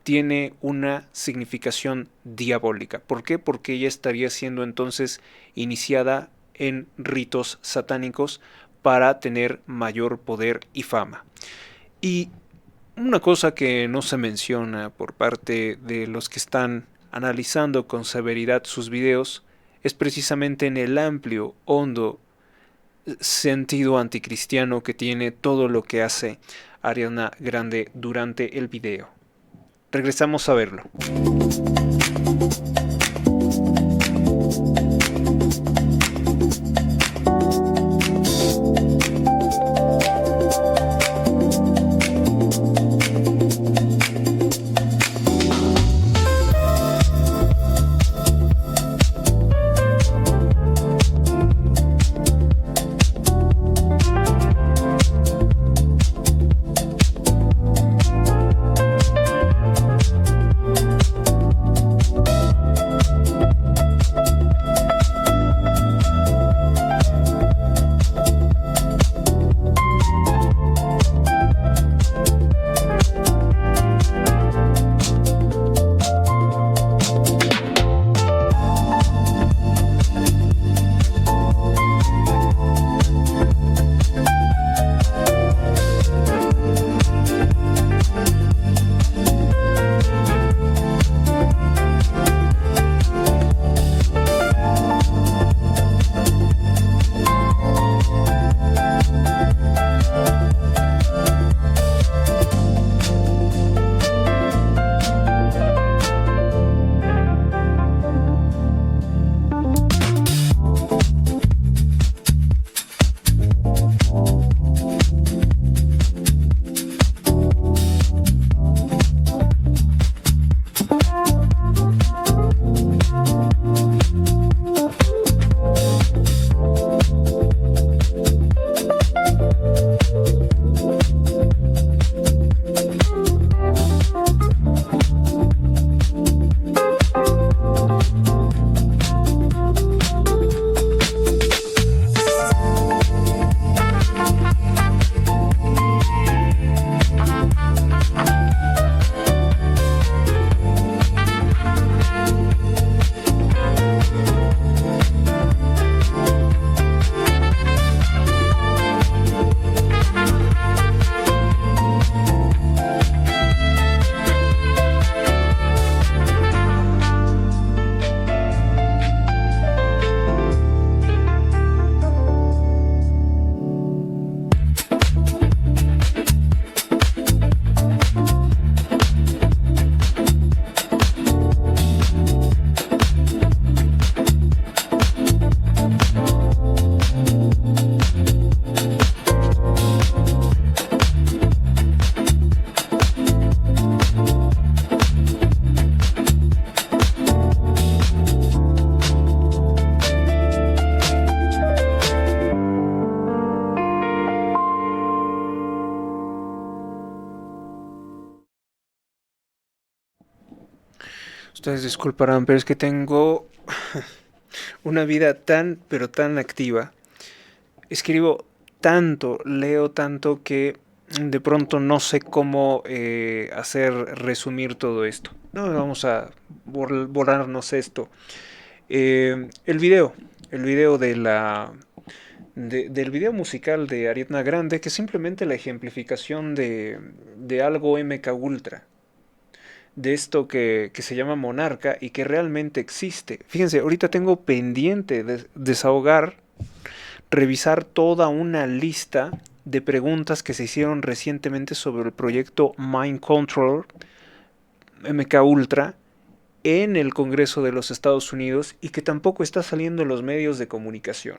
tiene una significación diabólica. ¿Por qué? Porque ella estaría siendo entonces iniciada en ritos satánicos para tener mayor poder y fama. Y una cosa que no se menciona por parte de los que están analizando con severidad sus videos es precisamente en el amplio, hondo sentido anticristiano que tiene todo lo que hace Ariana Grande durante el video. Regresamos a verlo. Ustedes disculparán, pero es que tengo una vida tan, pero tan activa. Escribo tanto, leo tanto que de pronto no sé cómo hacer resumir todo esto. No, vamos a borrarnos esto. El video del video musical de Ariana Grande, que es simplemente la ejemplificación de algo MK Ultra, de esto que se llama Monarca y que realmente existe. Fíjense, ahorita tengo pendiente de desahogar, revisar toda una lista de preguntas que se hicieron recientemente sobre el proyecto Mind Control MK Ultra en el Congreso de los Estados Unidos y que tampoco está saliendo en los medios de comunicación.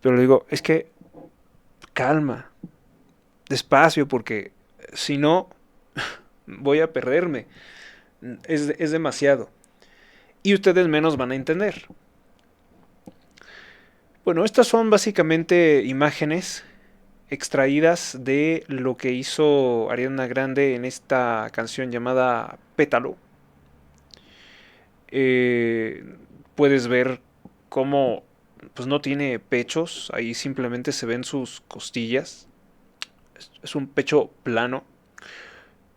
Pero le digo, es que calma, despacio, porque si no voy a perderme. Es demasiado. Y ustedes menos van a entender. Bueno, estas son básicamente imágenes extraídas de lo que hizo Ariana Grande en esta canción llamada Pétalo. Puedes ver cómo pues no tiene pechos, ahí simplemente se ven sus costillas. Es un pecho plano.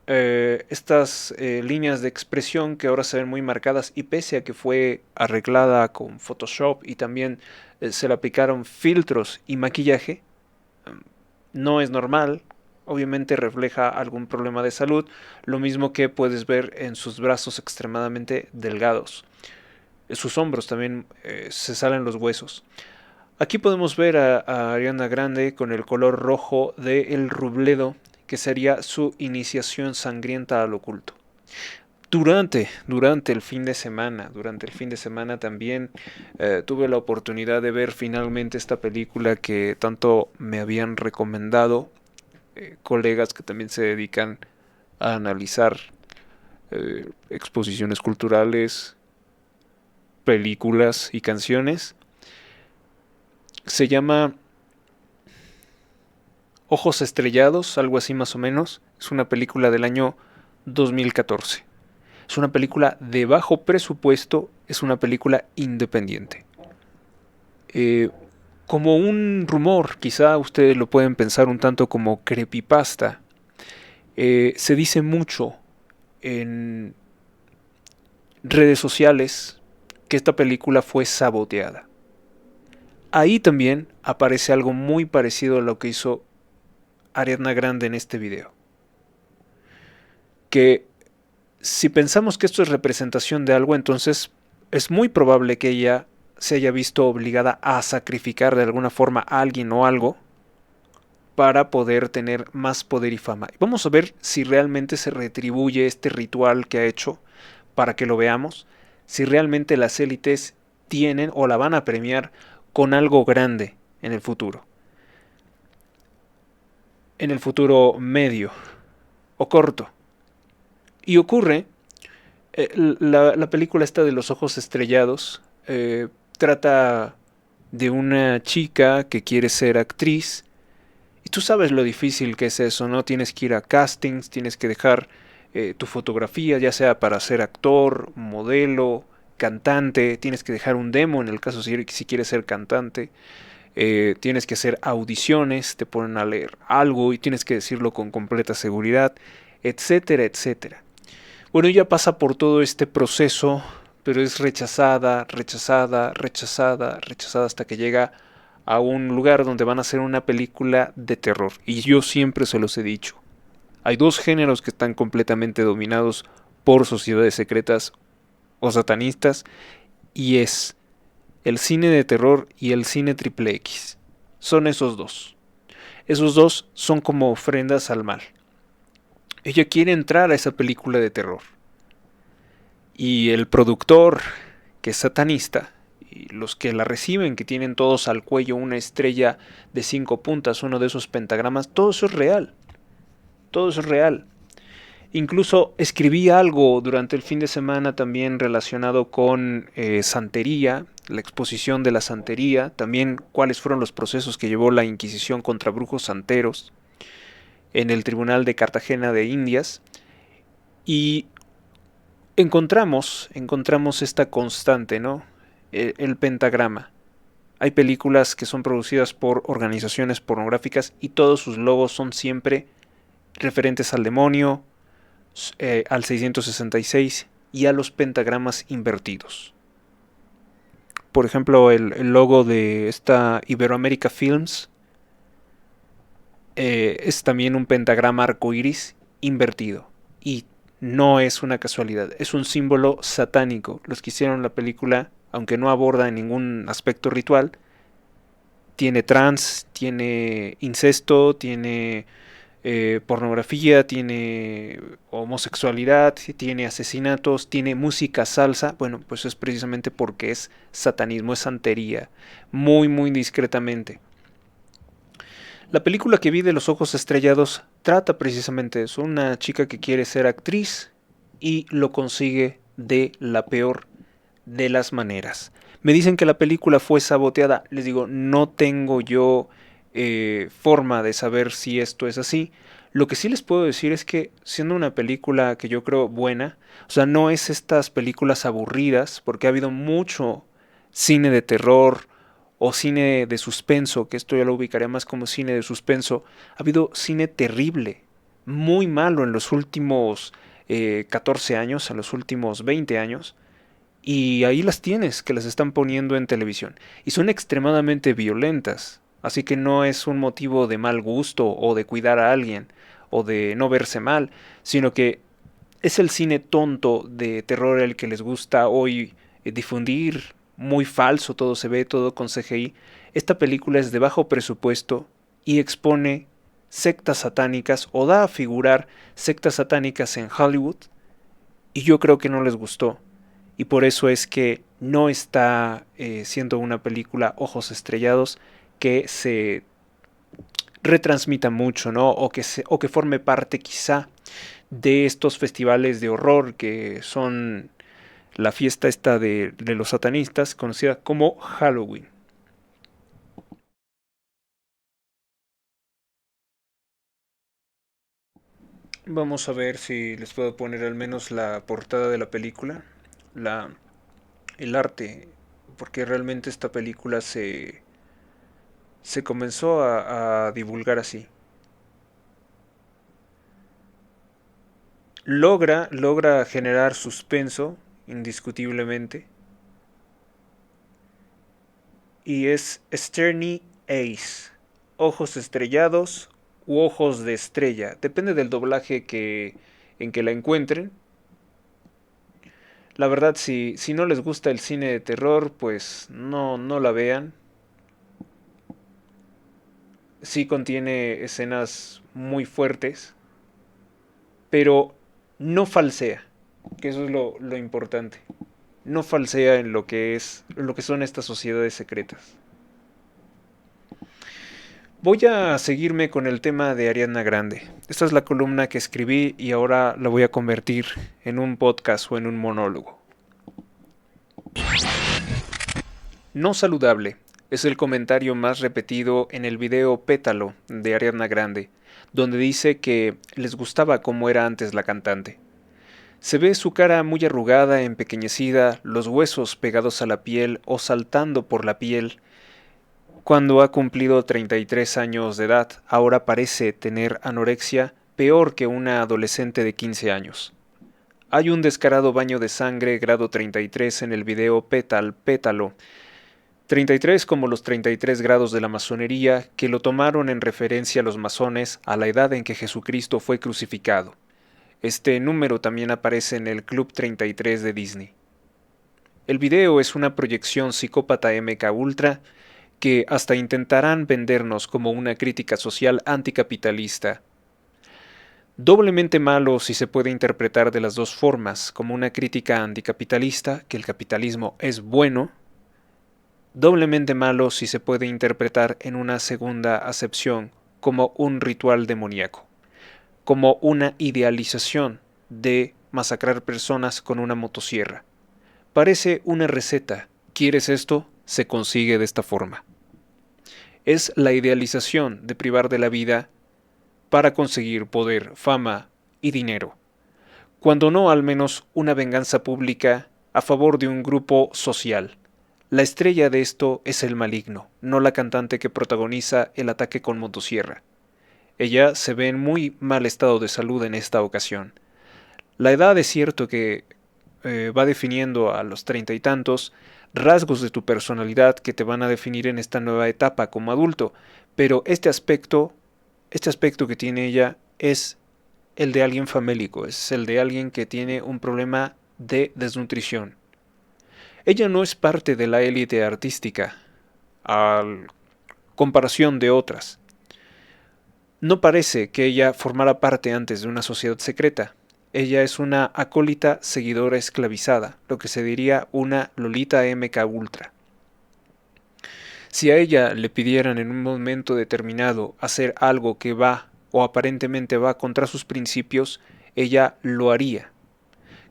Estas líneas de expresión que ahora se ven muy marcadas y pese a que fue arreglada con Photoshop y también se le aplicaron filtros y maquillaje, no es normal. Obviamente refleja algún problema de salud, lo mismo que puedes ver en sus brazos extremadamente delgados. En sus hombros también se salen los huesos. Aquí podemos ver a Ariana Grande con el color rojo del Rubledo, que sería su iniciación sangrienta al oculto. Durante el fin de semana también tuve la oportunidad de ver finalmente esta película que tanto me habían recomendado colegas que también se dedican a analizar exposiciones culturales, películas y canciones. Se llama Ojos Estrellados, algo así más o menos. Es una película del año 2014. Es una película de bajo presupuesto, es una película independiente. Como un rumor, quizá ustedes lo pueden pensar un tanto como creepypasta, se dice mucho en redes sociales que esta película fue saboteada. Ahí también aparece algo muy parecido a lo que hizo Ariana Grande en este video. Que si pensamos que esto es representación de algo, entonces es muy probable que ella se haya visto obligada a sacrificar de alguna forma a alguien o algo para poder tener más poder y fama. Vamos a ver si realmente se retribuye este ritual que ha hecho para que lo veamos, si realmente las élites tienen o la van a premiar con algo grande en el futuro medio o corto. Y ocurre, la película esta de Los Ojos Estrellados trata de una chica que quiere ser actriz y tú sabes lo difícil que es eso, ¿no? Tienes que ir a castings, tienes que dejar tu fotografía, ya sea para ser actor, modelo, cantante, tienes que dejar un demo en el caso si quieres ser cantante. Tienes que hacer audiciones, te ponen a leer algo y tienes que decirlo con completa seguridad, etcétera, etcétera. Bueno, ella pasa por todo este proceso, pero es rechazada hasta que llega a un lugar donde van a hacer una película de terror. Y yo siempre se los he dicho. Hay dos géneros que están completamente dominados por sociedades secretas o satanistas y es el cine de terror y el cine triple X. Son esos dos. Esos dos son como ofrendas al mal. Ella quiere entrar a esa película de terror. Y el productor, que es satanista, y los que la reciben, que tienen todos al cuello una estrella de 5 puntas, uno de esos pentagramas, todo eso es real. Todo eso es real. Incluso escribí algo durante el fin de semana también relacionado con santería, la exposición de la santería, también cuáles fueron los procesos que llevó la Inquisición contra brujos santeros en el Tribunal de Cartagena de Indias. Y encontramos esta constante, ¿no? El pentagrama. Hay películas que son producidas por organizaciones pornográficas y todos sus logos son siempre referentes al demonio, al 666 y a los pentagramas invertidos. Por ejemplo, el logo de esta Iberoamérica Films es también un pentagrama arcoíris invertido. Y no es una casualidad, es un símbolo satánico. Los que hicieron la película, aunque no aborda ningún aspecto ritual, tiene trans, tiene incesto, tiene pornografía, tiene homosexualidad, tiene asesinatos, tiene música salsa. Bueno, pues es precisamente porque es satanismo, es santería, muy muy discretamente. La película que vi de Los ojos estrellados trata precisamente de eso, una chica que quiere ser actriz y lo consigue de la peor de las maneras. Me dicen que la película fue saboteada. Les digo, no tengo yo forma de saber si esto es así. Lo que sí les puedo decir es que siendo una película que yo creo buena, o sea, no es estas películas aburridas, porque ha habido mucho cine de terror o cine de suspenso, que esto ya lo ubicaría más como cine de suspenso. Ha habido cine terrible, muy malo en los últimos 14 años, en los últimos 20 años. Y ahí las tienes, que las están poniendo en televisión. Y son extremadamente violentas. Así que no es un motivo de mal gusto o de cuidar a alguien o de no verse mal, sino que es el cine tonto de terror el que les gusta hoy difundir, muy falso, todo se ve, todo con CGI. Esta película es de bajo presupuesto y expone sectas satánicas o da a figurar sectas satánicas en Hollywood y yo creo que no les gustó. Y por eso es que no está siendo una película ojos estrellados que se retransmita mucho, ¿no? O que forme parte quizá de estos festivales de horror que son la fiesta esta de los satanistas, conocida como Halloween. Vamos a ver si les puedo poner al menos la portada de la película, la, el arte, porque realmente esta película se comenzó a divulgar así. Logra generar suspenso, indiscutiblemente, y es Sterney Ace, ojos estrellados u ojos de estrella, depende del doblaje en que la encuentren. La verdad, si no les gusta el cine de terror, pues no la vean. Sí contiene escenas muy fuertes, pero no falsea, que eso es lo importante. No falsea en lo que son estas sociedades secretas. Voy a seguirme con el tema de Ariana Grande. Esta es la columna que escribí y ahora la voy a convertir en un podcast o en un monólogo. No saludable es el comentario más repetido en el video Pétalo de Ariana Grande, donde dice que les gustaba cómo era antes la cantante. Se ve su cara muy arrugada, empequeñecida, los huesos pegados a la piel o saltando por la piel. Cuando ha cumplido 33 años de edad, ahora parece tener anorexia peor que una adolescente de 15 años. Hay un descarado baño de sangre grado 33 en el video Pétalo. 33 como los 33 grados de la masonería, que lo tomaron en referencia a los masones a la edad en que Jesucristo fue crucificado. Este número también aparece en el Club 33 de Disney. El video es una proyección psicópata MK Ultra que hasta intentarán vendernos como una crítica social anticapitalista. Doblemente malo si se puede interpretar de las dos formas, como una crítica anticapitalista, que el capitalismo es bueno. Doblemente malo si se puede interpretar en una segunda acepción como un ritual demoníaco, como una idealización de masacrar personas con una motosierra. Parece una receta. ¿Quieres esto? Se consigue de esta forma. Es la idealización de privar de la vida para conseguir poder, fama y dinero. cuando no al menos una venganza pública a favor de un grupo social. La estrella de esto es el maligno, no la cantante que protagoniza el ataque con motosierra. Ella se ve en muy mal estado de salud en esta ocasión. La edad es cierto que va definiendo a los 30 y tantos rasgos de tu personalidad que te van a definir en esta nueva etapa como adulto, pero este aspecto que tiene ella es el de alguien famélico, es el de alguien que tiene un problema de desnutrición. Ella no es parte de la élite artística, a comparación de otras. No parece que ella formara parte antes de una sociedad secreta. Ella es una acólita seguidora esclavizada, lo que se diría una Lolita MK Ultra. Si a ella le pidieran en un momento determinado hacer algo que va o aparentemente va contra sus principios, ella lo haría.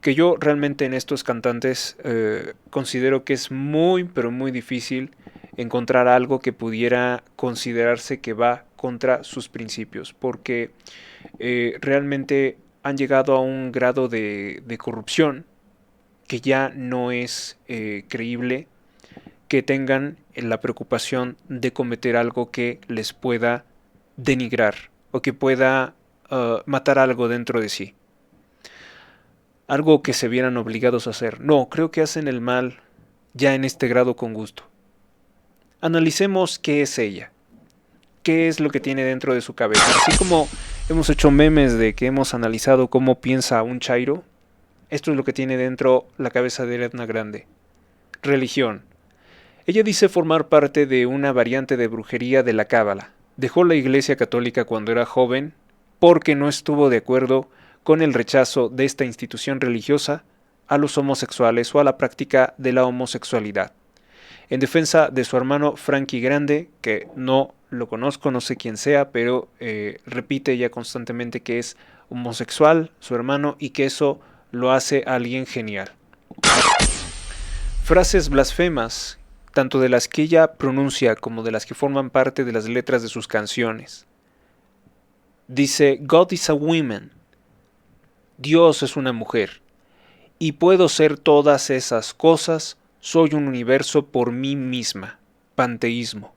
Que yo realmente en estos cantantes considero que es muy pero muy difícil encontrar algo que pudiera considerarse que va contra sus principios, porque realmente han llegado a un grado de corrupción que ya no es creíble que tengan la preocupación de cometer algo que les pueda denigrar o que pueda matar algo dentro de sí. Algo que se vieran obligados a hacer. No, creo que hacen el mal ya en este grado con gusto. Analicemos qué es ella. ¿Qué es lo que tiene dentro de su cabeza? Así como hemos hecho memes de que hemos analizado cómo piensa un chairo, esto es lo que tiene dentro la cabeza de Ariana Grande. Religión. Ella dice formar parte de una variante de brujería de la cábala. Dejó la iglesia católica cuando era joven porque no estuvo de acuerdo con el rechazo de esta institución religiosa a los homosexuales o a la práctica de la homosexualidad. En defensa de su hermano Frankie Grande, que no lo conozco, no sé quién sea, pero repite ella constantemente que es homosexual, su hermano, y que eso lo hace alguien genial. Frases blasfemas, tanto de las que ella pronuncia como de las que forman parte de las letras de sus canciones. Dice, God is a woman. Dios es una mujer. Y puedo ser todas esas cosas, soy un universo por mí misma. Panteísmo.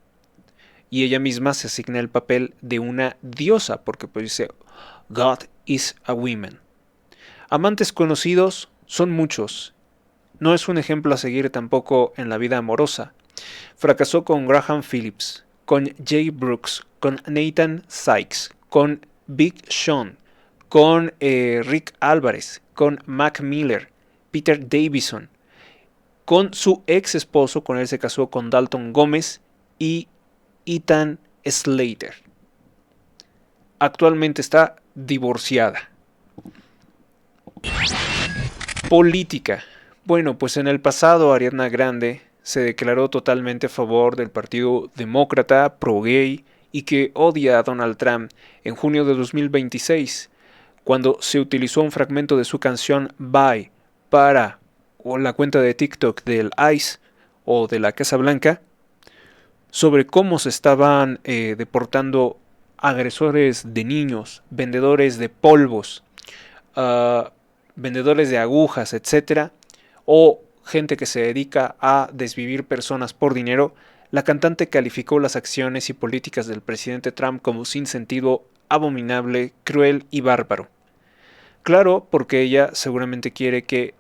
Y ella misma se asigna el papel de una diosa, porque pues dice, God is a woman. Amantes conocidos son muchos. No es un ejemplo a seguir tampoco en la vida amorosa. Fracasó con Graham Phillips, con Jay Brooks, con Nathan Sykes, con Big Sean, con Rick Álvarez, con Mac Miller, Peter Davison, con su ex esposo, con él se casó con Dalton Gómez y Ethan Slater. Actualmente está divorciada. Política. Bueno, pues en el pasado Ariana Grande se declaró totalmente a favor del Partido Demócrata, pro-gay, y que odia a Donald Trump en junio de 2026, cuando se utilizó un fragmento de su canción Bye para la cuenta de TikTok del ICE o de la Casa Blanca, sobre cómo se estaban deportando agresores de niños, vendedores de polvos, vendedores de agujas, etcétera, o gente que se dedica a desvivir personas por dinero. La cantante calificó las acciones y políticas del presidente Trump como sin sentido, abominable, cruel y bárbaro. Claro, porque ella seguramente quiere que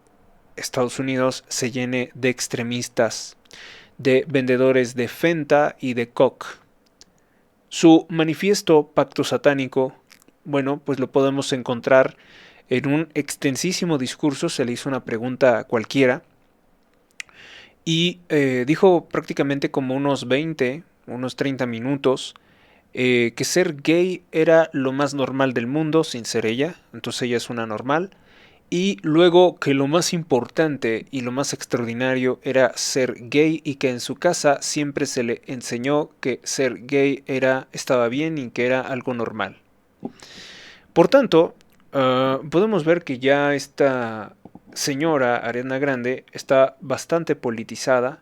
Estados Unidos se llene de extremistas, de vendedores de Fenta y de Coke. Su manifiesto Pacto Satánico, bueno, pues lo podemos encontrar en un extensísimo discurso. Se le hizo una pregunta a cualquiera y dijo prácticamente como unos 30 minutos que ser gay era lo más normal del mundo sin ser ella, entonces ella es una normal. Y luego que lo más importante y lo más extraordinario era ser gay y que en su casa siempre se le enseñó que ser gay estaba bien y que era algo normal. Por tanto, podemos ver que ya esta señora Ariana Grande está bastante politizada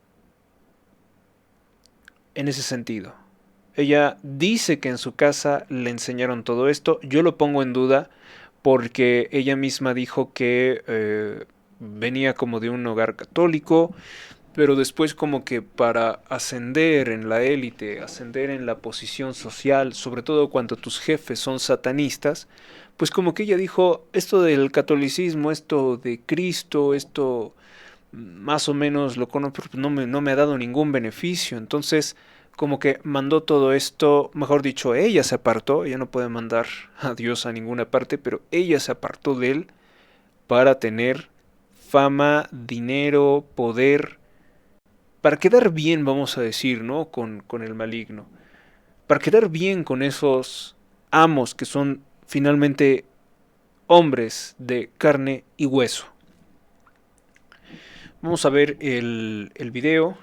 en ese sentido. Ella dice que en su casa le enseñaron todo esto. Yo lo pongo en duda porque ella misma dijo que venía como de un hogar católico, pero después como que para ascender en la élite, ascender en la posición social, sobre todo cuando tus jefes son satanistas, pues como que ella dijo, esto del catolicismo, esto de Cristo, esto más o menos lo conozco, pero no me ha dado ningún beneficio. Entonces, como que mandó todo esto, mejor dicho, ella se apartó, ella no puede mandar a Dios a ninguna parte, pero ella se apartó de él para tener fama, dinero, poder, para quedar bien, vamos a decir, ¿no? Con el maligno. Para quedar bien con esos amos que son finalmente hombres de carne y hueso. Vamos a ver el video.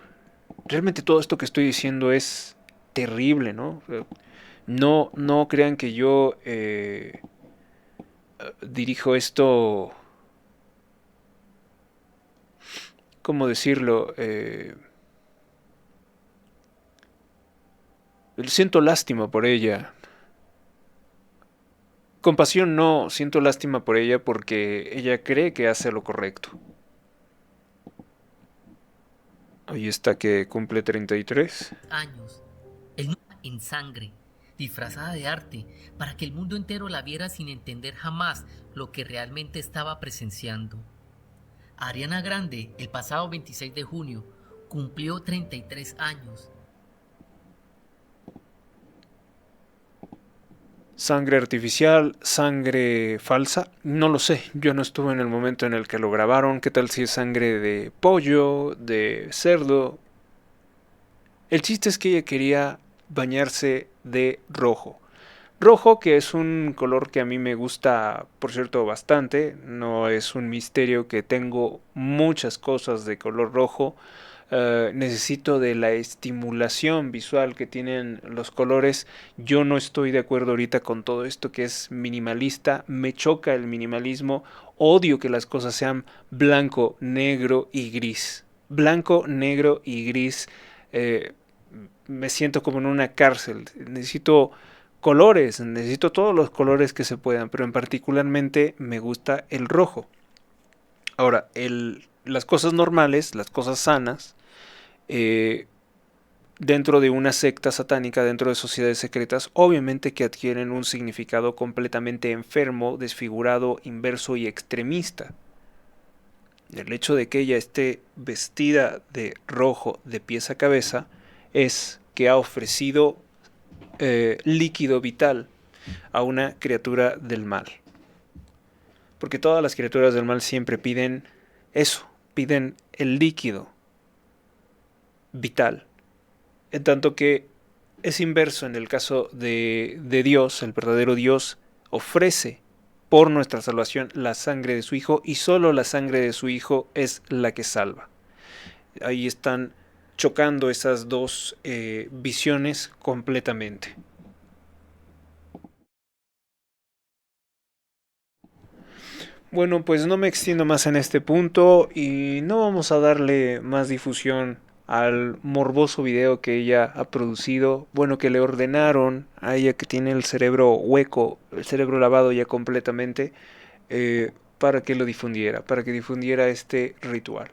Realmente todo esto que estoy diciendo es terrible, ¿no? No crean que yo dirijo esto, ¿cómo decirlo? Siento lástima por ella. Compasión no, siento lástima por ella porque ella cree que hace lo correcto. Ahí está que cumple 33 años. El en sangre, disfrazada de arte, para que el mundo entero la viera sin entender jamás lo que realmente estaba presenciando. Ariana Grande, el pasado 26 de junio, cumplió 33 años. Sangre artificial, sangre falsa, no lo sé, yo no estuve en el momento en el que lo grabaron, qué tal si es sangre de pollo, de cerdo. El chiste es que ella quería bañarse de rojo. Rojo, que es un color que a mí me gusta, por cierto, bastante, no es un misterio que tengo muchas cosas de color rojo. Necesito de la estimulación visual que tienen los colores. Yo no estoy de acuerdo ahorita con todo esto que es minimalista. Me choca el minimalismo. Odio que las cosas sean blanco, negro y gris. Blanco, negro y gris. Me siento como en una cárcel. Necesito colores, necesito todos los colores que se puedan, pero en particularmente me gusta el rojo. Ahora, las cosas normales, las cosas sanas, dentro de una secta satánica, dentro de sociedades secretas, obviamente que adquieren un significado completamente enfermo, desfigurado, inverso y extremista. El hecho de que ella esté vestida de rojo de pies a cabeza es que ha ofrecido líquido vital a una criatura del mal. Porque todas las criaturas del mal siempre piden eso, piden el líquido vital. En tanto que es inverso en el caso de Dios, el verdadero Dios ofrece por nuestra salvación la sangre de su Hijo y solo la sangre de su Hijo es la que salva. Ahí están chocando esas dos visiones completamente. Bueno, pues no me extiendo más en este punto y no vamos a darle más difusión al morboso video que ella ha producido. Bueno, que le ordenaron a ella, que tiene el cerebro hueco, el cerebro lavado ya completamente, para que lo difundiera, para que difundiera este ritual.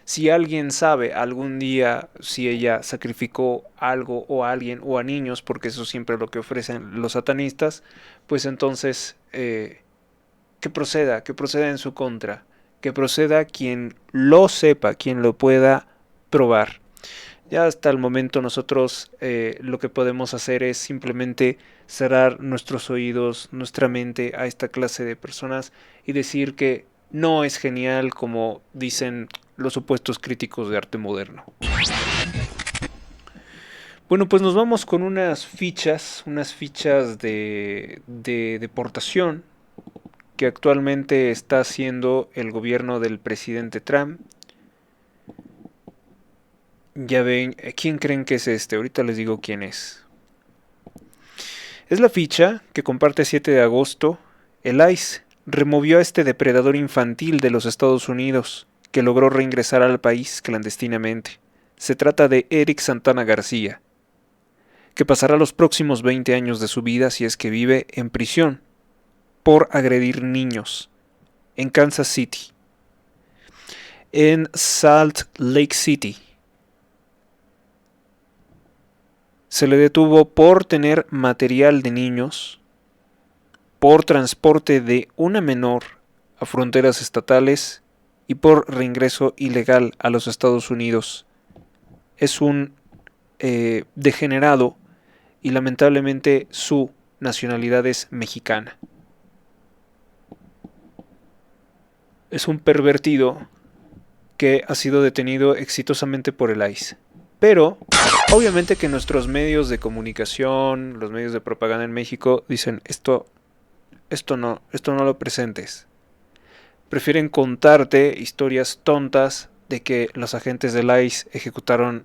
Si alguien sabe algún día si ella sacrificó algo o a alguien o a niños, porque eso siempre es lo que ofrecen los satanistas, pues entonces que proceda en su contra, que proceda quien lo sepa, quien lo pueda probar. Ya hasta el momento nosotros lo que podemos hacer es simplemente cerrar nuestros oídos, nuestra mente a esta clase de personas y decir que no es genial como dicen los supuestos críticos de arte moderno. Bueno, pues nos vamos con unas fichas de deportación que actualmente está haciendo el gobierno del presidente Trump. Ya ven, ¿quién creen que es este? Ahorita les digo quién es. Es la ficha que comparte 7 de agosto. El ICE removió a este depredador infantil de los Estados Unidos, que logró reingresar al país clandestinamente. Se trata de Eric Santana García, que pasará los próximos 20 años de su vida, si es que vive, en prisión, por agredir niños en Kansas City. En Salt Lake City se le detuvo por tener material de niños, por transporte de una menor a fronteras estatales y por reingreso ilegal a los Estados Unidos. Es un degenerado y lamentablemente su nacionalidad es mexicana. Es un pervertido que ha sido detenido exitosamente por el ICE. Pero, obviamente que nuestros medios de comunicación, los medios de propaganda en México, dicen esto no lo presentes. Prefieren contarte historias tontas de que los agentes del ICE ejecutaron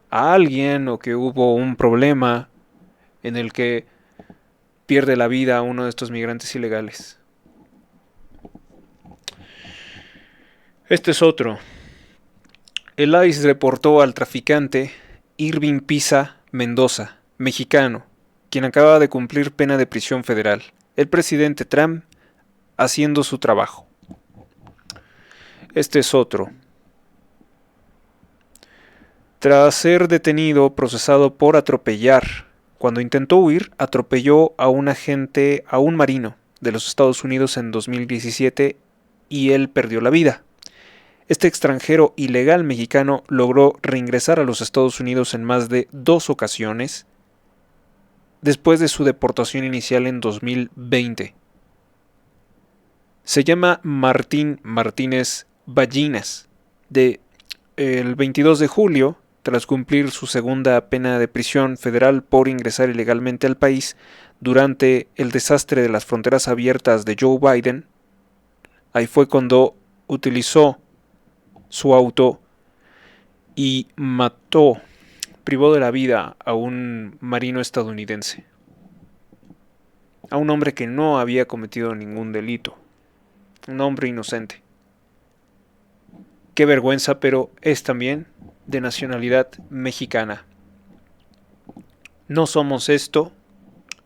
a alguien o que hubo un problema en el que pierde la vida uno de estos migrantes ilegales. Este es otro. El ICE reportó al traficante Irving Pisa Mendoza, mexicano, quien acaba de cumplir pena de prisión federal. El presidente Trump haciendo su trabajo. Este es otro. Tras ser detenido, procesado por atropellar, cuando intentó huir, atropelló a un marino de los Estados Unidos en 2017 y él perdió la vida. Este extranjero ilegal mexicano logró reingresar a los Estados Unidos en más de 2 ocasiones después de su deportación inicial en 2020. Se llama Martín Martínez Ballinas. El 22 de julio, tras cumplir su segunda pena de prisión federal por ingresar ilegalmente al país durante el desastre de las fronteras abiertas de Joe Biden, ahí fue cuando utilizó su auto y privó de la vida a un marino estadounidense, a un hombre que no había cometido ningún delito, un hombre inocente. Qué vergüenza, pero es también de nacionalidad mexicana. No somos esto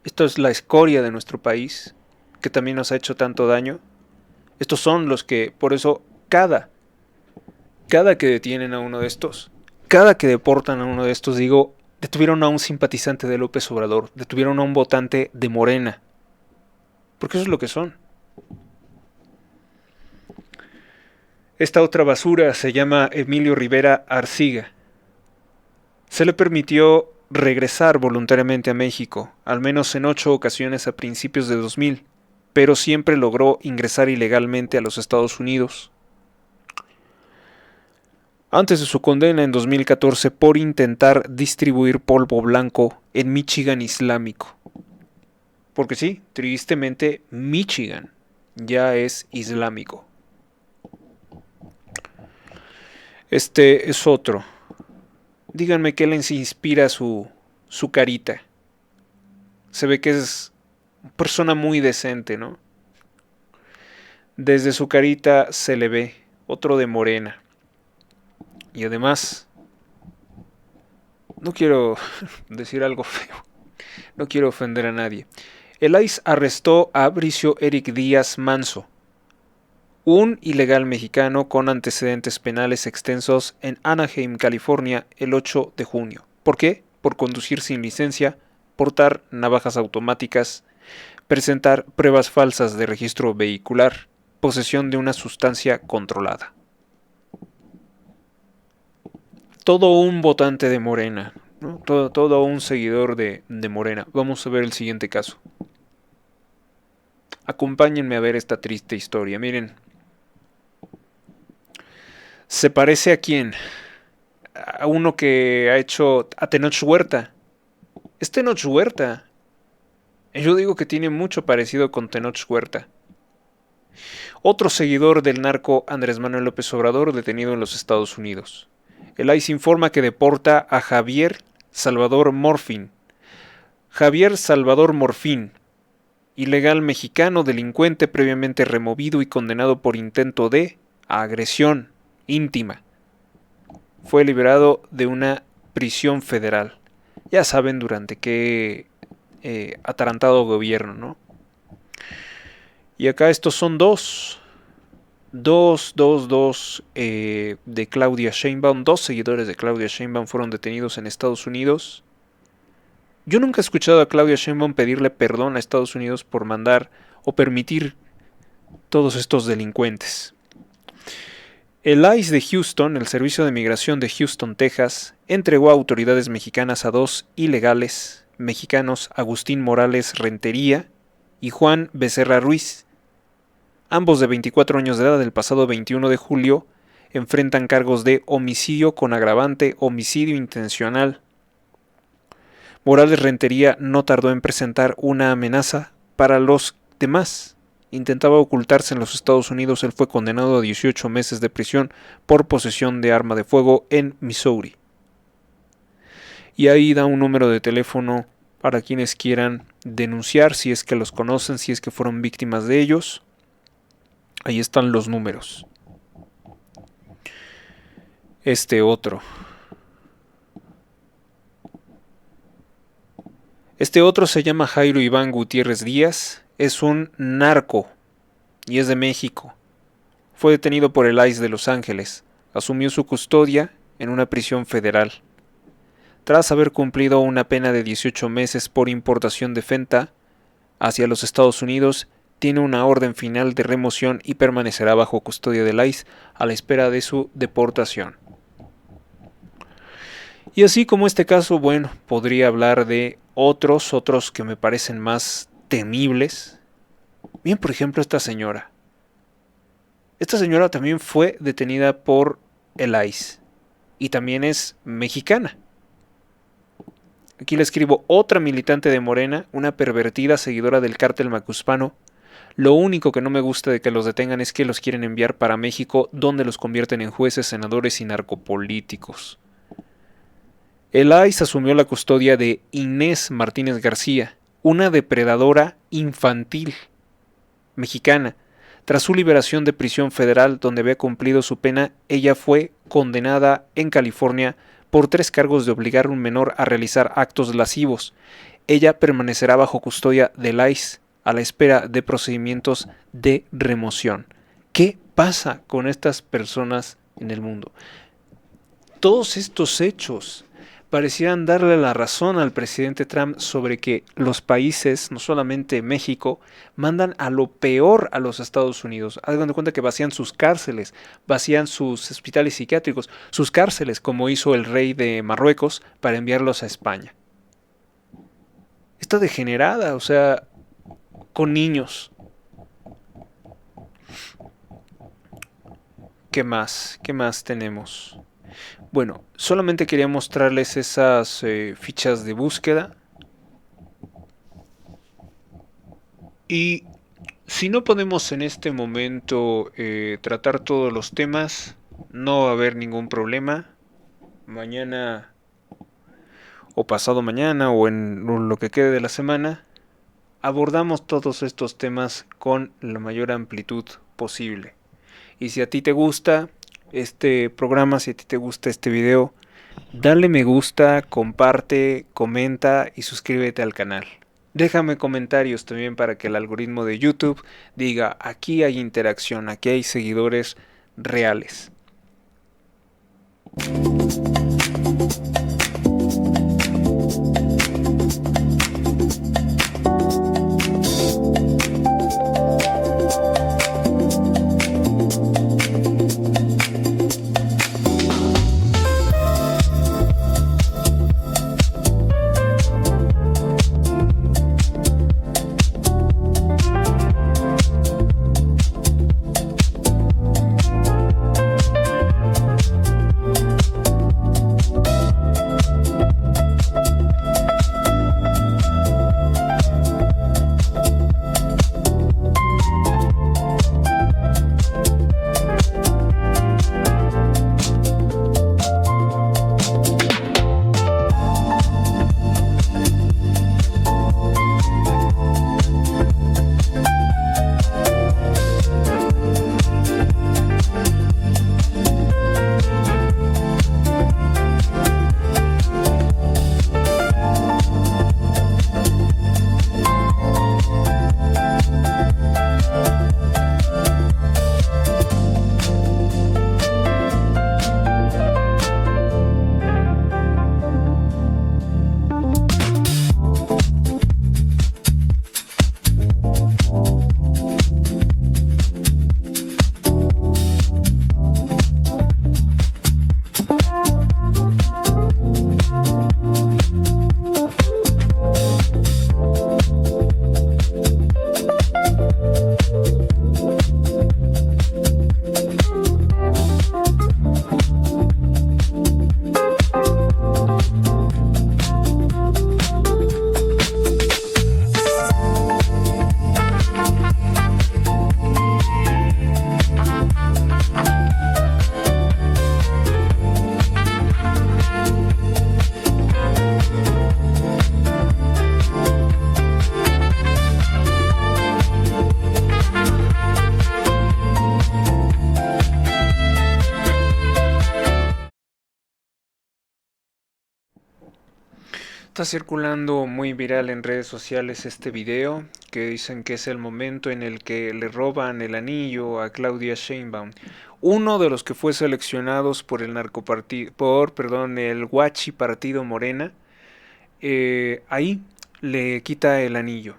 es la escoria de nuestro país, que también nos ha hecho tanto daño. Estos son los que, por eso, cada que detienen a uno de estos, cada que deportan a uno de estos, digo, detuvieron a un simpatizante de López Obrador, detuvieron a un votante de Morena, porque eso es lo que son. Esta otra basura se llama Emilio Rivera Arciga. Se le permitió regresar voluntariamente a México, al menos en 8 ocasiones a principios de 2000, pero siempre logró ingresar ilegalmente a los Estados Unidos. Antes de su condena en 2014 por intentar distribuir polvo blanco en Michigan islámico. Porque sí, tristemente Michigan ya es islámico. Este es otro. Díganme qué les inspira su carita. Se ve que es una persona muy decente, ¿no? Desde su carita se le ve otro de morena. Y además, no quiero decir algo feo, no quiero ofender a nadie. El ICE arrestó a Bricio Eric Díaz Manso, un ilegal mexicano con antecedentes penales extensos en Anaheim, California, el 8 de junio. ¿Por qué? Por conducir sin licencia, portar navajas automáticas, presentar pruebas falsas de registro vehicular, posesión de una sustancia controlada. Todo un votante de Morena, ¿no? Todo un seguidor de Morena. Vamos a ver el siguiente caso. Acompáñenme a ver esta triste historia. Miren. ¿Se parece a quién? A uno que ha hecho a Tenoch Huerta. Es Tenoch Huerta. Yo digo que tiene mucho parecido con Tenoch Huerta. Otro seguidor del narco Andrés Manuel López Obrador detenido en los Estados Unidos. El ICE informa que deporta a Javier Salvador Morfín. Javier Salvador Morfín, ilegal mexicano, delincuente previamente removido y condenado por intento de agresión íntima. Fue liberado de una prisión federal. Ya saben durante qué atarantado gobierno, ¿no? Y acá estos son dos de Claudia Sheinbaum. 2 seguidores de Claudia Sheinbaum fueron detenidos en Estados Unidos. Yo nunca he escuchado a Claudia Sheinbaum pedirle perdón a Estados Unidos por mandar o permitir todos estos delincuentes. El ICE de Houston, el Servicio de Migración de Houston, Texas, entregó a autoridades mexicanas a 2 ilegales mexicanos, Agustín Morales Rentería y Juan Becerra Ruiz. Ambos de 24 años de edad, el pasado 21 de julio, enfrentan cargos de homicidio con agravante, homicidio intencional. Morales Rentería no tardó en presentar una amenaza para los demás. Intentaba ocultarse en los Estados Unidos. Él fue condenado a 18 meses de prisión por posesión de arma de fuego en Missouri. Y ahí da un número de teléfono para quienes quieran denunciar, si es que los conocen, si es que fueron víctimas de ellos. Ahí están los números. Este otro se llama Jairo Iván Gutiérrez Díaz. Es un narco y es de México. Fue detenido por el ICE de Los Ángeles. Asumió su custodia en una prisión federal. Tras haber cumplido una pena de 18 meses por importación de fenta hacia los Estados Unidos, tiene una orden final de remoción y permanecerá bajo custodia del ICE a la espera de su deportación. Y así como este caso, bueno, podría hablar de otros que me parecen más temibles. Bien, por ejemplo, esta señora. Esta señora también fue detenida por el ICE y también es mexicana. Aquí le escribo: otra militante de Morena, una pervertida seguidora del cártel macuspano. Lo único que no me gusta de que los detengan es que los quieren enviar para México, donde los convierten en jueces, senadores y narcopolíticos. El ICE asumió la custodia de Inés Martínez García, una depredadora infantil mexicana. Tras su liberación de prisión federal donde había cumplido su pena, ella fue condenada en California por 3 cargos de obligar a un menor a realizar actos lascivos. Ella permanecerá bajo custodia del ICE a la espera de procedimientos de remoción. ¿Qué pasa con estas personas en el mundo? Todos estos hechos parecieran darle la razón al presidente Trump sobre que los países, no solamente México, mandan a lo peor a los Estados Unidos. Hagan de cuenta que vacían sus cárceles, vacían sus hospitales psiquiátricos, sus cárceles, como hizo el rey de Marruecos, para enviarlos a España. Esta degenerada, o sea, con niños. ¿Qué más? ¿Qué más tenemos? Bueno, solamente quería mostrarles esas fichas de búsqueda. Y si no podemos en este momento tratar todos los temas, no va a haber ningún problema. Mañana o pasado mañana o en lo que quede de la semana, abordamos todos estos temas con la mayor amplitud posible. Y si a ti te gusta este programa, si a ti te gusta este video, dale me gusta, comparte, comenta y suscríbete al canal. Déjame comentarios también para que el algoritmo de YouTube diga: aquí hay interacción, aquí hay seguidores reales. Está circulando muy viral en redes sociales este video que dicen que es el momento en el que le roban el anillo a Claudia Sheinbaum, uno de los que fue seleccionados por el el Guachi Partido Morena. Ahí le quita el anillo.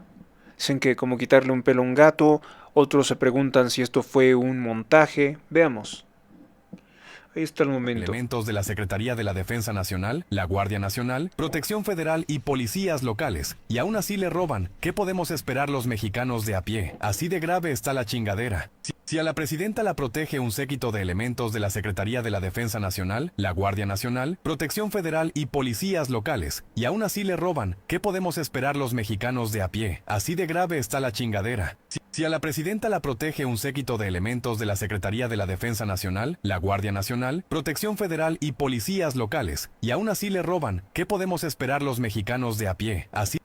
Dicen que como quitarle un pelo a un gato. Otros se preguntan si esto fue un montaje. Veamos. Ahí está el momento. Elementos de la Secretaría de la Defensa Nacional, la Guardia Nacional, Protección Federal y policías locales. Y aún así le roban. ¿Qué podemos esperar los mexicanos de a pie? Así de grave está la chingadera. Si a la presidenta la protege un séquito de elementos de la Secretaría de la Defensa Nacional, la Guardia Nacional, Protección Federal y policías locales, y aún así le roban, ¿qué podemos esperar los mexicanos de a pie? Así de grave está la chingadera. Si a la presidenta la protege un séquito de elementos de la Secretaría de la Defensa Nacional, la Guardia Nacional, Protección Federal y policías locales, y aún así le roban, ¿qué podemos esperar los mexicanos de a pie? Así.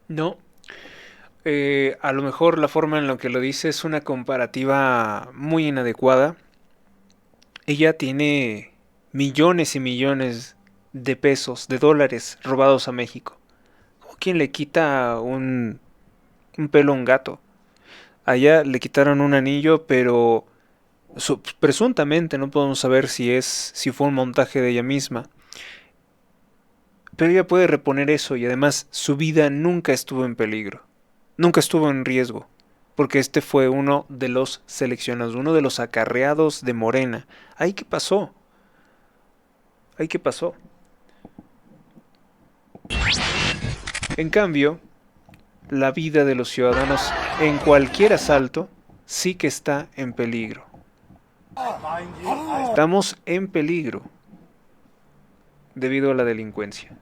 No. A lo mejor la forma en la que lo dice es una comparativa muy inadecuada. Ella tiene millones y millones de pesos, de dólares robados a México. ¿Cómo quien le quita un pelo a un gato? Allá le quitaron un anillo, pero presuntamente no podemos saber si fue un montaje de ella misma. Pero ella puede reponer eso y además su vida nunca estuvo en peligro. Nunca estuvo en riesgo. Porque este fue uno de los seleccionados, uno de los acarreados de Morena. ¿Ahí qué pasó? ¿Ahí qué pasó? En cambio, la vida de los ciudadanos en cualquier asalto sí que está en peligro. Estamos en peligro debido a la delincuencia.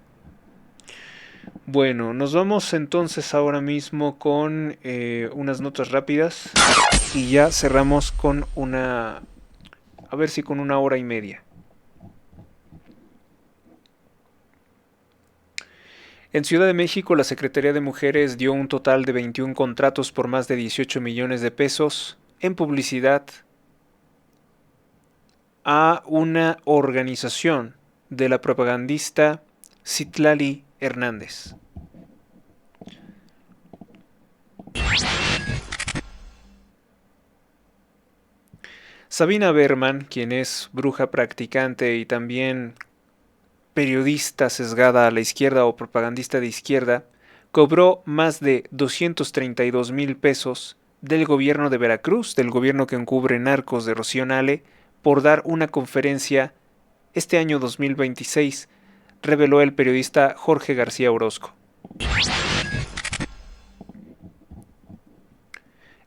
Bueno, nos vamos entonces ahora mismo con unas notas rápidas y ya cerramos con a ver si con 1 hora y media. En Ciudad de México, la Secretaría de Mujeres dio un total de 21 contratos por más de 18 millones de pesos en publicidad a una organización de la propagandista Citlali Hernández. Sabina Berman, quien es bruja practicante y también periodista sesgada a la izquierda o propagandista de izquierda, cobró más de 232,000 pesos del gobierno de Veracruz, del gobierno que encubre narcos de Rocío Nale, por dar una conferencia este año 2026, reveló el periodista Jorge García Orozco.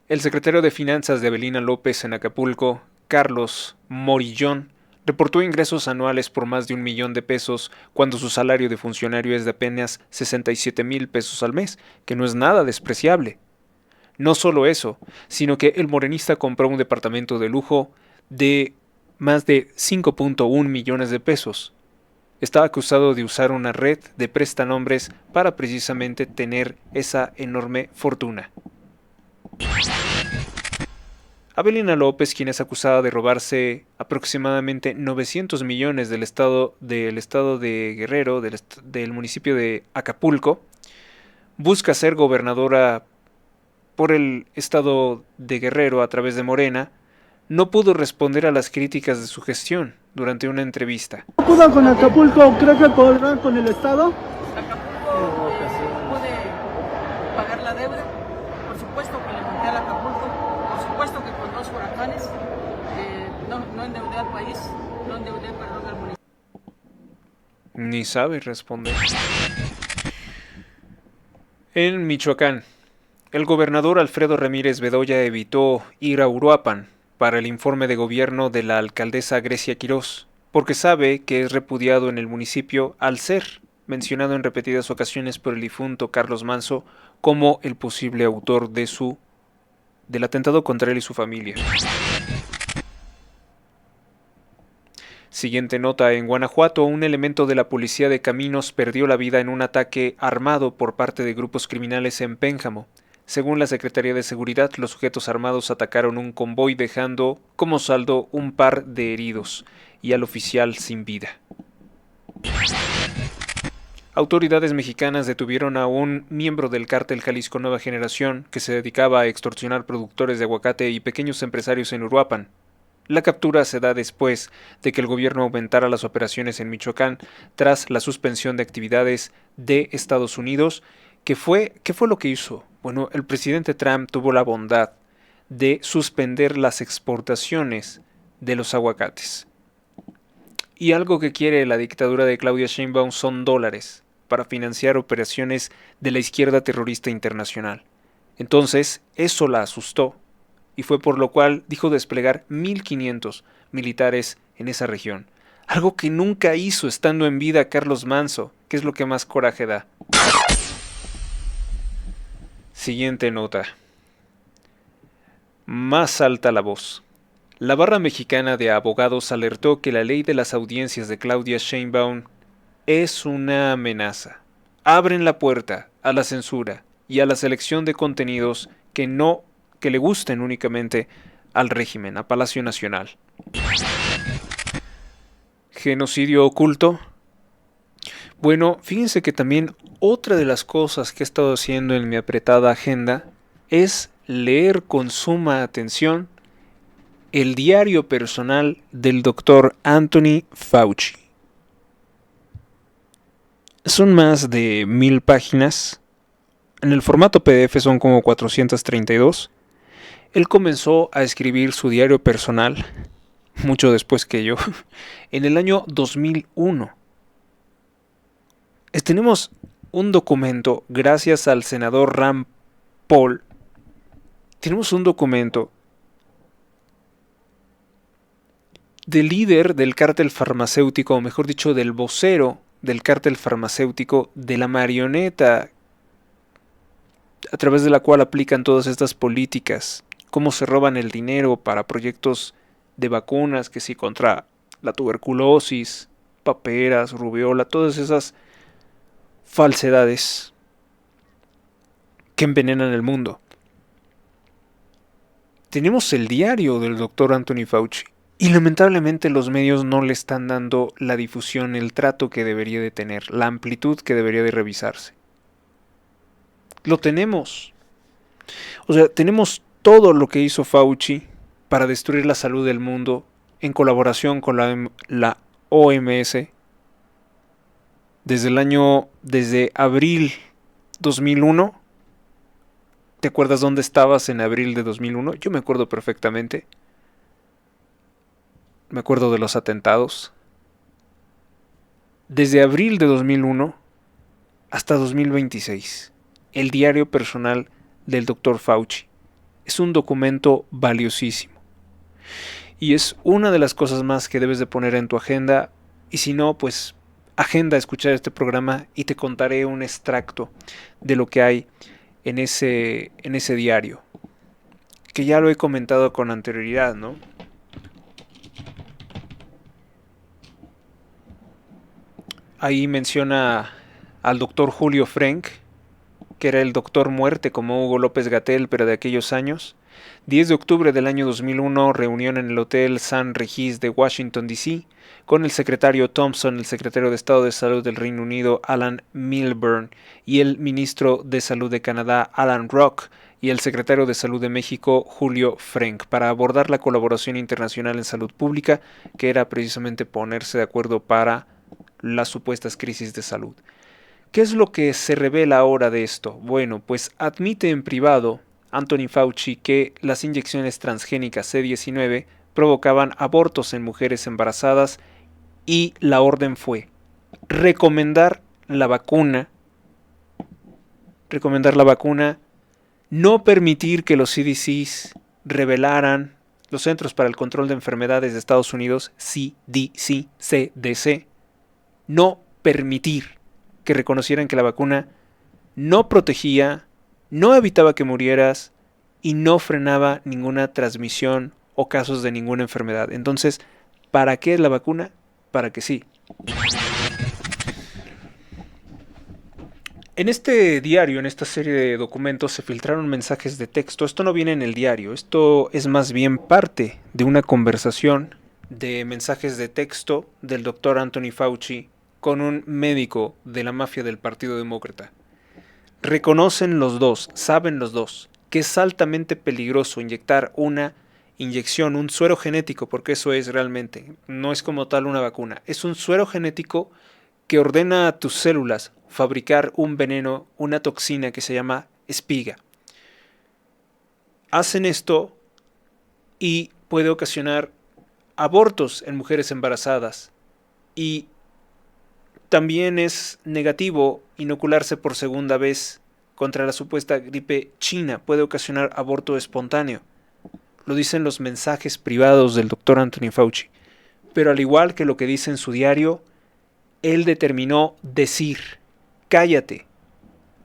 El secretario de Finanzas de Avelina López en Acapulco, Carlos Morillón, reportó ingresos anuales por más de 1 millón de pesos cuando su salario de funcionario es de apenas 67,000 pesos al mes, que no es nada despreciable. No solo eso, sino que el morenista compró un departamento de lujo de más de 5.1 millones de pesos. Está acusado de usar una red de prestanombres para precisamente tener esa enorme fortuna. Avelina López, quien es acusada de robarse aproximadamente 900 millones del estado de Guerrero, del municipio de Acapulco, busca ser gobernadora por el estado de Guerrero a través de Morena, no pudo responder a las críticas de su gestión durante una entrevista. ¿Pudo con Acapulco? ¿Creo que podrán con el estado? Acapulco pude pagar la deuda, por supuesto que le monté al Acapulco, por supuesto que con 2 huracanes, no endeudé al país, no endeudé, perdón, al municipio. Ni sabe responder. En Michoacán, el gobernador Alfredo Ramírez Bedoya evitó ir a Uruapan para el informe de gobierno de la alcaldesa Grecia Quirós, porque sabe que es repudiado en el municipio al ser mencionado en repetidas ocasiones por el difunto Carlos Manso como el posible autor del atentado contra él y su familia. Siguiente nota: en Guanajuato, un elemento de la policía de caminos perdió la vida en un ataque armado por parte de grupos criminales en Pénjamo. Según la Secretaría de Seguridad, los sujetos armados atacaron un convoy dejando como saldo un par de heridos y al oficial sin vida. Autoridades mexicanas detuvieron a un miembro del cártel Jalisco Nueva Generación que se dedicaba a extorsionar productores de aguacate y pequeños empresarios en Uruapan. La captura se da después de que el gobierno aumentara las operaciones en Michoacán tras la suspensión de actividades de Estados Unidos. ¿Qué fue lo que hizo? Bueno, el presidente Trump tuvo la bondad de suspender las exportaciones de los aguacates. Y algo que quiere la dictadura de Claudia Sheinbaum son dólares para financiar operaciones de la izquierda terrorista internacional. Entonces, eso la asustó, y fue por lo cual dijo desplegar 1.500 militares en esa región. Algo que nunca hizo estando en vida Carlos Manso, que es lo que más coraje da. Siguiente nota. Más alta la voz. La Barra Mexicana de Abogados alertó que la ley de las audiencias de Claudia Sheinbaum es una amenaza. Abren la puerta a la censura y a la selección de contenidos que le gusten únicamente al régimen, a Palacio Nacional. ¿Genocidio oculto? Bueno, fíjense que también otra de las cosas que he estado haciendo en mi apretada agenda es leer con suma atención el diario personal del doctor Anthony Fauci. Son más de 1000 páginas. En el formato PDF son como 432. Él comenzó a escribir su diario personal, mucho después que yo, en el año 2001. Tenemos un documento, gracias al senador Rand Paul, tenemos un documento del líder del cártel farmacéutico, o mejor dicho, del vocero del cártel farmacéutico, de la marioneta a través de la cual aplican todas estas políticas, cómo se roban el dinero para proyectos de vacunas, que sí, contra la tuberculosis, paperas, rubiola, todas esas falsedades que envenenan el mundo. Tenemos el diario del doctor Anthony Fauci y lamentablemente los medios no le están dando la difusión, el trato que debería de tener, la amplitud que debería de revisarse. Lo tenemos. O sea, tenemos todo lo que hizo Fauci para destruir la salud del mundo en colaboración con la OMS desde abril 2001. ¿Te acuerdas dónde estabas en abril de 2001? Yo me acuerdo perfectamente. Me acuerdo de los atentados. Desde abril de 2001 hasta 2026. El diario personal del Dr. Fauci. Es un documento valiosísimo. Y es una de las cosas más que debes de poner en tu agenda. Y si no, pues agenda escuchar este programa y te contaré un extracto de lo que hay en ese diario. Que ya lo he comentado con anterioridad, ¿no? Ahí menciona al doctor Julio Frenk, que era el doctor muerte como Hugo López-Gatell, pero de aquellos años. 10 de octubre del año 2001, reunión en el Hotel San Regis de Washington, D.C., con el secretario Thompson, el secretario de Estado de Salud del Reino Unido, Alan Milburn, y el ministro de Salud de Canadá, Alan Rock, y el secretario de Salud de México, Julio Frenk, para abordar la colaboración internacional en salud pública, que era precisamente ponerse de acuerdo para las supuestas crisis de salud. ¿Qué es lo que se revela ahora de esto? Bueno, pues admite en privado Anthony Fauci que las inyecciones transgénicas C19 provocaban abortos en mujeres embarazadas y la orden fue recomendar la vacuna, no permitir que los CDCs revelaran, los Centros para el Control de Enfermedades de Estados Unidos, CDC, no permitir que reconocieran que la vacuna no protegía, no evitaba que murieras y no frenaba ninguna transmisión o casos de ninguna enfermedad. Entonces, ¿para qué es la vacuna? Para que sí. En este diario, en esta serie de documentos, se filtraron mensajes de texto. Esto no viene en el diario, esto es más bien parte de una conversación de mensajes de texto del doctor Anthony Fauci con un médico de la mafia del Partido Demócrata. Reconocen los dos, saben los dos, que es altamente peligroso inyectar una inyección, un suero genético, porque eso es realmente, no es como tal una vacuna, es un suero genético que ordena a tus células fabricar un veneno, una toxina que se llama espiga. Hacen esto y puede ocasionar abortos en mujeres embarazadas, y también es negativo inocularse por segunda vez contra la supuesta gripe china, puede ocasionar aborto espontáneo. Lo dicen los mensajes privados del doctor Anthony Fauci. Pero al igual que lo que dice en su diario, él determinó decir: cállate,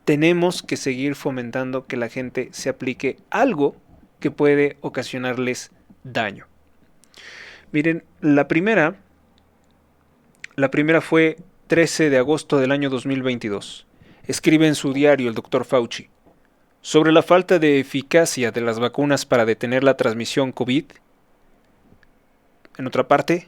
tenemos que seguir fomentando que la gente se aplique algo que puede ocasionarles daño. Miren, la primera fue 13 de agosto del año 2022. Escribe en su diario el doctor Fauci: sobre la falta de eficacia de las vacunas para detener la transmisión COVID. En otra parte,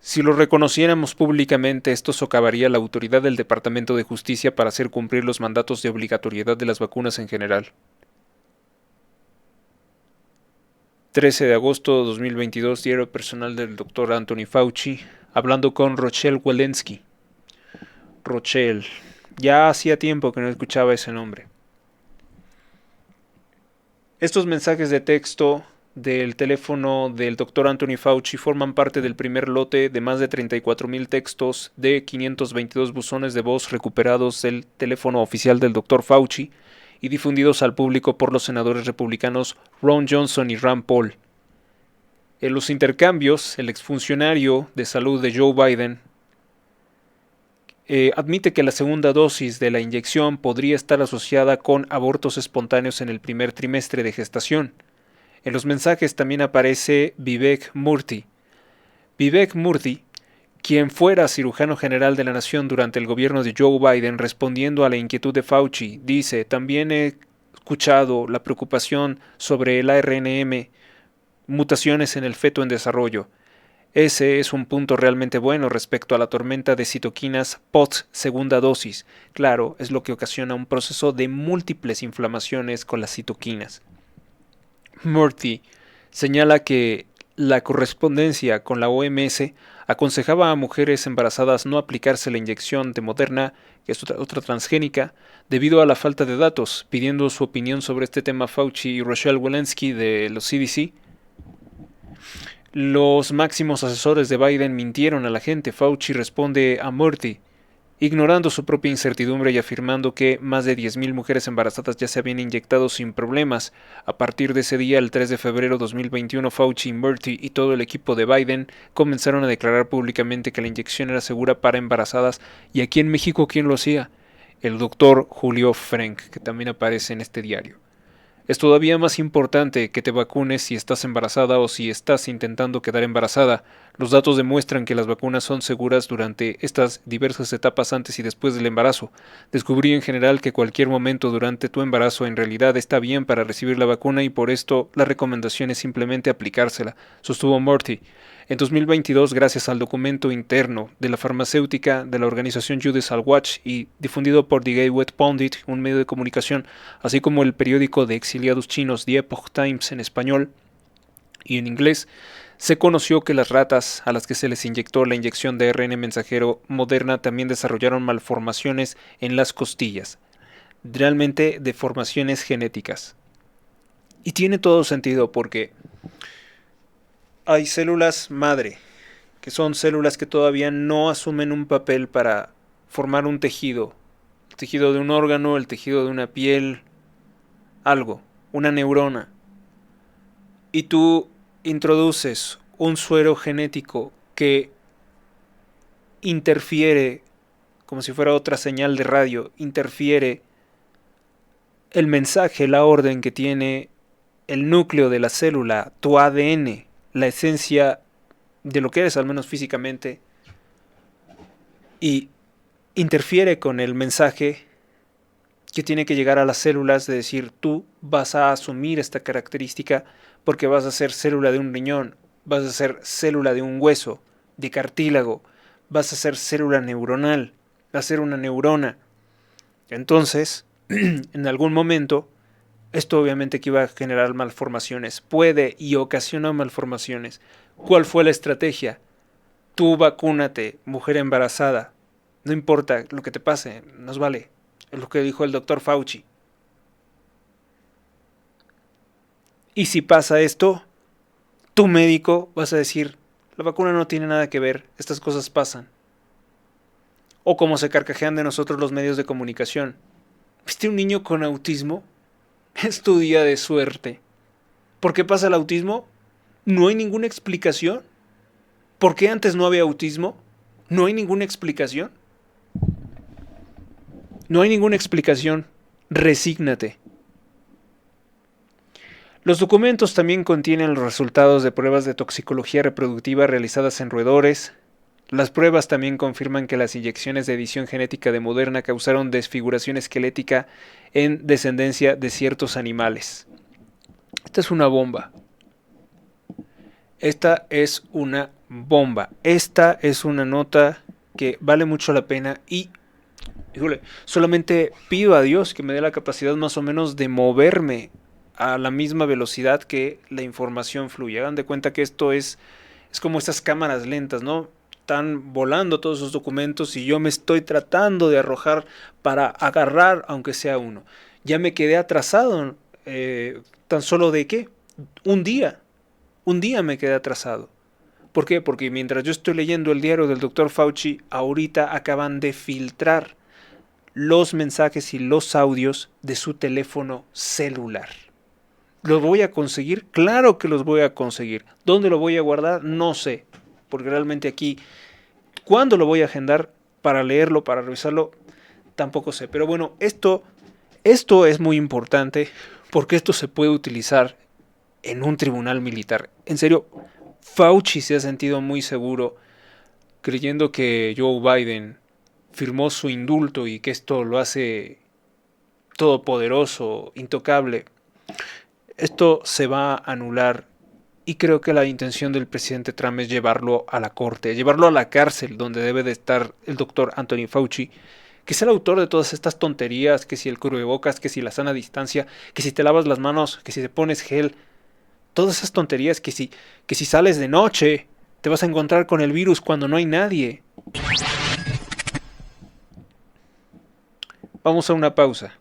si lo reconociéramos públicamente, esto socavaría la autoridad del Departamento de Justicia para hacer cumplir los mandatos de obligatoriedad de las vacunas en general. 13 de agosto de 2022, diario personal del Dr. Anthony Fauci, hablando con Rochelle Walensky. Rochelle, ya hacía tiempo que no escuchaba ese nombre. Estos mensajes de texto del teléfono del Dr. Anthony Fauci forman parte del primer lote de más de 34,000 textos de 522 buzones de voz recuperados del teléfono oficial del Dr. Fauci y difundidos al público por los senadores republicanos Ron Johnson y Rand Paul. En los intercambios, el exfuncionario de salud de Joe Biden admite que la segunda dosis de la inyección podría estar asociada con abortos espontáneos en el primer trimestre de gestación. En los mensajes también aparece Vivek Murthy. Vivek Murthy, quien fuera cirujano general de la nación durante el gobierno de Joe Biden, respondiendo a la inquietud de Fauci, dice: también he escuchado la preocupación sobre el ARNM, mutaciones en el feto en desarrollo. Ese es un punto realmente bueno respecto a la tormenta de citoquinas post segunda dosis. Claro, es lo que ocasiona un proceso de múltiples inflamaciones con las citoquinas. Murthy señala que la correspondencia con la OMS aconsejaba a mujeres embarazadas no aplicarse la inyección de Moderna, que es otra transgénica, debido a la falta de datos, pidiendo su opinión sobre este tema Fauci y Rochelle Walensky de los CDC. Los máximos asesores de Biden mintieron a la gente. Fauci responde a Murthy, ignorando su propia incertidumbre y afirmando que más de 10,000 mujeres embarazadas ya se habían inyectado sin problemas. A partir de ese día, el 3 de febrero de 2021, Fauci, Murthy y todo el equipo de Biden comenzaron a declarar públicamente que la inyección era segura para embarazadas. ¿Y aquí en México quién lo hacía? El doctor Julio Frenk, que también aparece en este diario. Es todavía más importante que te vacunes si estás embarazada o si estás intentando quedar embarazada. Los datos demuestran que las vacunas son seguras durante estas diversas etapas antes y después del embarazo. Descubrí en general que cualquier momento durante tu embarazo en realidad está bien para recibir la vacuna y por esto la recomendación es simplemente aplicársela, sostuvo Murthy. En 2022, gracias al documento interno de la farmacéutica de la organización Judicial Watch y difundido por The Gateway Pundit, un medio de comunicación, así como el periódico de exiliados chinos The Epoch Times en español y en inglés, se conoció que las ratas a las que se les inyectó la inyección de ARN mensajero Moderna también desarrollaron malformaciones en las costillas, realmente deformaciones genéticas. Y tiene todo sentido porque hay células madre, que son células que todavía no asumen un papel para formar un tejido. El tejido de un órgano, el tejido de una piel, algo, una neurona. Y tú introduces un suero genético que interfiere, como si fuera otra señal de radio, interfiere el mensaje, la orden que tiene el núcleo de la célula, tu ADN, la esencia de lo que eres, al menos físicamente, y interfiere con el mensaje que tiene que llegar a las células de decir, tú vas a asumir esta característica porque vas a ser célula de un riñón, vas a ser célula de un hueso, de cartílago, vas a ser célula neuronal, vas a ser una neurona. Entonces, en algún momento, esto obviamente que iba a generar malformaciones, puede y ocasiona malformaciones. ¿Cuál fue la estrategia? Tú vacúnate, mujer embarazada, no importa lo que te pase, nos vale. Es lo que dijo el doctor Fauci. Y si pasa esto, tu médico vas a decir, la vacuna no tiene nada que ver, estas cosas pasan. O como se carcajean de nosotros los medios de comunicación. ¿Viste un niño con autismo? Es tu día de suerte. ¿Por qué pasa el autismo? No hay ninguna explicación. ¿Por qué antes no había autismo? No hay ninguna explicación. No hay ninguna explicación. Resígnate. Los documentos también contienen los resultados de pruebas de toxicología reproductiva realizadas en roedores. Las pruebas también confirman que las inyecciones de edición genética de Moderna causaron desfiguración esquelética en descendencia de ciertos animales. Esta es una bomba. Esta es una bomba. Esta es una nota que vale mucho la pena y híjole, solamente pido a Dios que me dé la capacidad más o menos de moverme a la misma velocidad que la información fluye. Hagan de cuenta que esto es como estas cámaras lentas, ¿no? Están volando todos esos documentos y yo me estoy tratando de arrojar para agarrar, aunque sea uno. Ya me quedé atrasado, tan solo de ¿qué? Un día me quedé atrasado. ¿Por qué? Porque mientras yo estoy leyendo el diario del Dr. Fauci, ahorita acaban de filtrar los mensajes y los audios de su teléfono celular. ¿Los voy a conseguir? Claro que los voy a conseguir. ¿Dónde lo voy a guardar? No sé. Porque realmente aquí, ¿cuándo lo voy a agendar para leerlo, para revisarlo? Tampoco sé. Pero bueno, esto es muy importante porque esto se puede utilizar en un tribunal militar. En serio, Fauci se ha sentido muy seguro creyendo que Joe Biden firmó su indulto y que esto lo hace todopoderoso, intocable. Esto se va a anular y creo que la intención del presidente Trump es llevarlo a la corte, llevarlo a la cárcel donde debe de estar el doctor Anthony Fauci, que es el autor de todas estas tonterías, que si el cubrebocas, que si la sana distancia, que si te lavas las manos, que si te pones gel, todas esas tonterías, que si sales de noche te vas a encontrar con el virus cuando no hay nadie. Vamos a una pausa.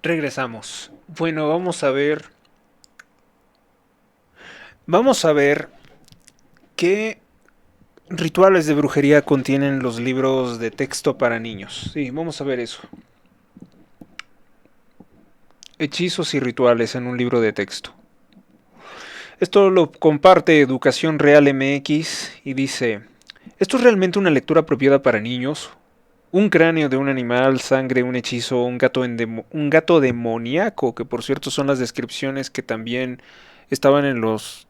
Regresamos. Bueno, vamos a ver qué rituales de brujería contienen los libros de texto para niños. Sí, vamos a ver eso. Hechizos y rituales en un libro de texto. Esto lo comparte Educación Real MX y dice: ¿esto es realmente una lectura apropiada para niños? Un cráneo de un animal, sangre, un hechizo, un gato demoníaco, que por cierto son las descripciones que también estaban en los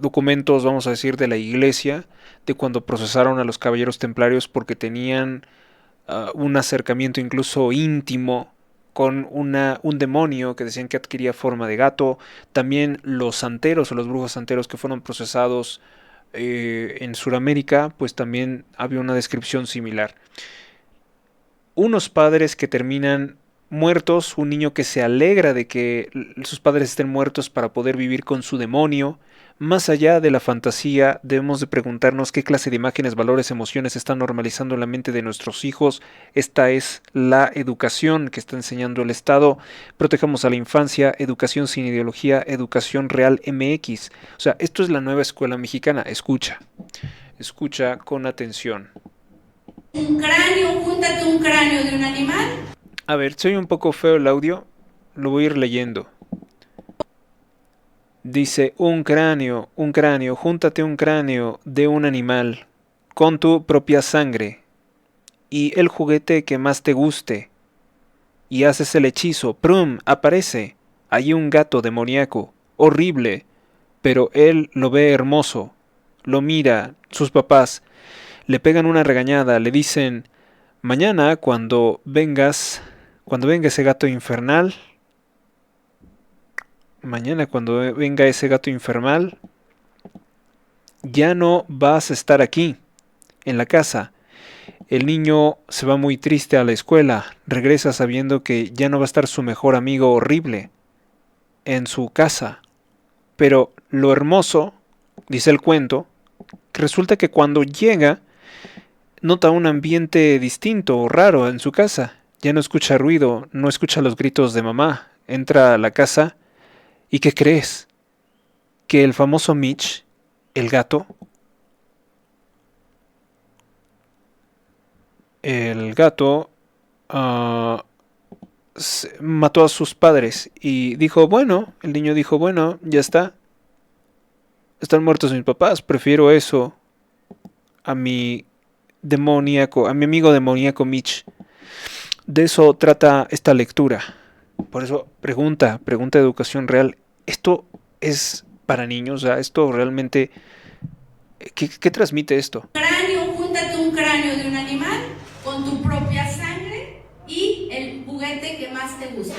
documentos, vamos a decir, de la iglesia, de cuando procesaron a los caballeros templarios porque tenían un acercamiento incluso íntimo con un demonio que decían que adquiría forma de gato. También los santeros o los brujos santeros que fueron procesados en Sudamérica, pues también había una descripción similar. Unos padres que terminan muertos, un niño que se alegra de que sus padres estén muertos para poder vivir con su demonio. Más allá de la fantasía, debemos de preguntarnos qué clase de imágenes, valores, emociones están normalizando en la mente de nuestros hijos. Esta es la educación que está enseñando el Estado. Protejamos a la infancia, educación sin ideología, educación real MX. O sea, esto es la nueva escuela mexicana. Escucha con atención. Un cráneo, júntate un cráneo de un animal. A ver, soy un poco feo el audio, lo voy a ir leyendo. Dice, un cráneo, júntate un cráneo de un animal con tu propia sangre y el juguete que más te guste. Y haces el hechizo, ¡prum! Aparece allí un gato demoníaco, horrible, pero él lo ve hermoso, lo mira, sus papás le pegan una regañada, le dicen, mañana cuando venga ese gato infernal, ya no vas a estar aquí, en la casa. El niño se va muy triste a la escuela, regresa sabiendo que ya no va a estar su mejor amigo horrible en su casa. Pero lo hermoso, dice el cuento, resulta que cuando llega, nota un ambiente distinto o raro en su casa. Ya no escucha ruido, no escucha los gritos de mamá. Entra a la casa y ¿qué crees? Que el famoso Mitch, el gato, mató a sus padres y el niño dijo, bueno, ya está. Están muertos mis papás, prefiero eso a mi amigo demoníaco Mitch. De eso trata esta lectura. Por eso pregunta de educación real. ¿Esto es para niños? O sea, ¿esto realmente qué transmite esto? Cráneo, júntate un cráneo de un animal con tu propia sangre y el juguete que más te guste.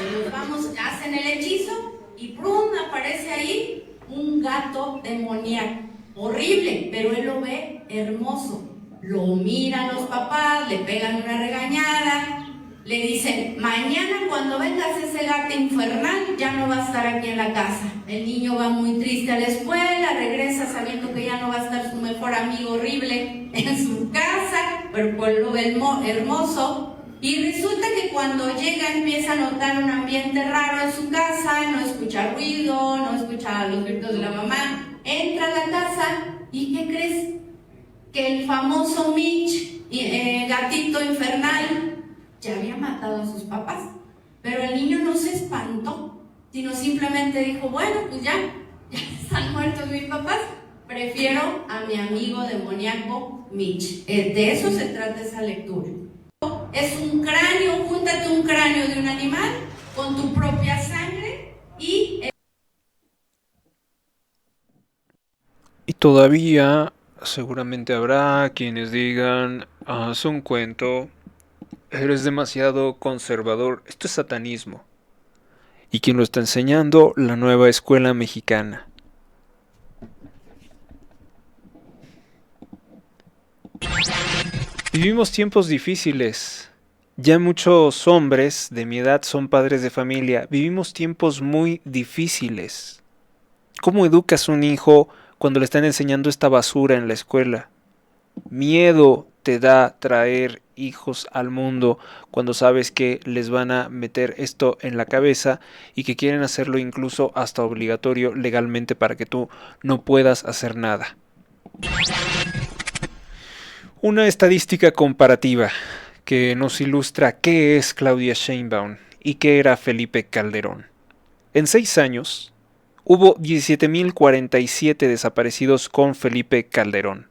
Hacen el hechizo y ¡prum! Aparece ahí un gato demoníaco. Horrible, pero él lo ve hermoso. Lo miran los papás, le pegan una regañada, le dicen, mañana cuando vengas ese gato infernal ya no va a estar aquí en la casa. El niño va muy triste a la escuela, regresa sabiendo que ya no va a estar su mejor amigo horrible en su casa, pero pues lo ve hermoso. Y resulta que cuando llega empieza a notar un ambiente raro en su casa, no escucha ruido, no escucha los gritos de la mamá. Entra a la casa y ¿qué crees? Que el famoso Mitch, gatito infernal, ya había matado a sus papás. Pero el niño no se espantó, sino simplemente dijo, bueno, pues ya están muertos mis papás, prefiero a mi amigo demoníaco Mitch. De eso se trata esa lectura. Es un cráneo, júntate un cráneo de un animal con tu propia sangre y todavía seguramente habrá quienes digan, es un cuento, eres demasiado conservador, esto es satanismo. ¿Y quién lo está enseñando? La nueva escuela mexicana. Vivimos tiempos difíciles. Ya muchos hombres de mi edad son padres de familia. Vivimos tiempos muy difíciles. ¿Cómo educas a un hijo cuando le están enseñando esta basura en la escuela? Miedo te da traer hijos al mundo cuando sabes que les van a meter esto en la cabeza y que quieren hacerlo incluso hasta obligatorio legalmente para que tú no puedas hacer nada. Una estadística comparativa que nos ilustra qué es Claudia Sheinbaum y qué era Felipe Calderón. En 6 años hubo 17.047 desaparecidos con Felipe Calderón,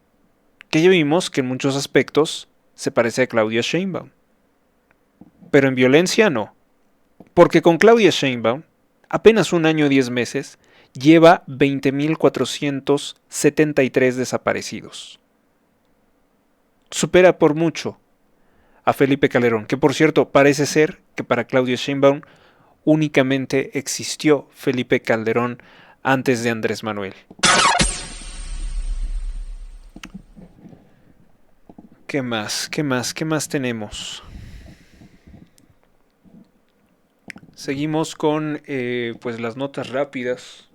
que ya vimos que en muchos aspectos se parece a Claudia Sheinbaum. pero en violencia no. Porque con Claudia Sheinbaum, apenas un año y 10 meses, lleva 20.473 desaparecidos. Supera por mucho a Felipe Calderón, que por cierto parece ser que para Claudia Sheinbaum únicamente existió Felipe Calderón antes de Andrés Manuel. ¿Qué más tenemos? Seguimos con pues las notas rápidas.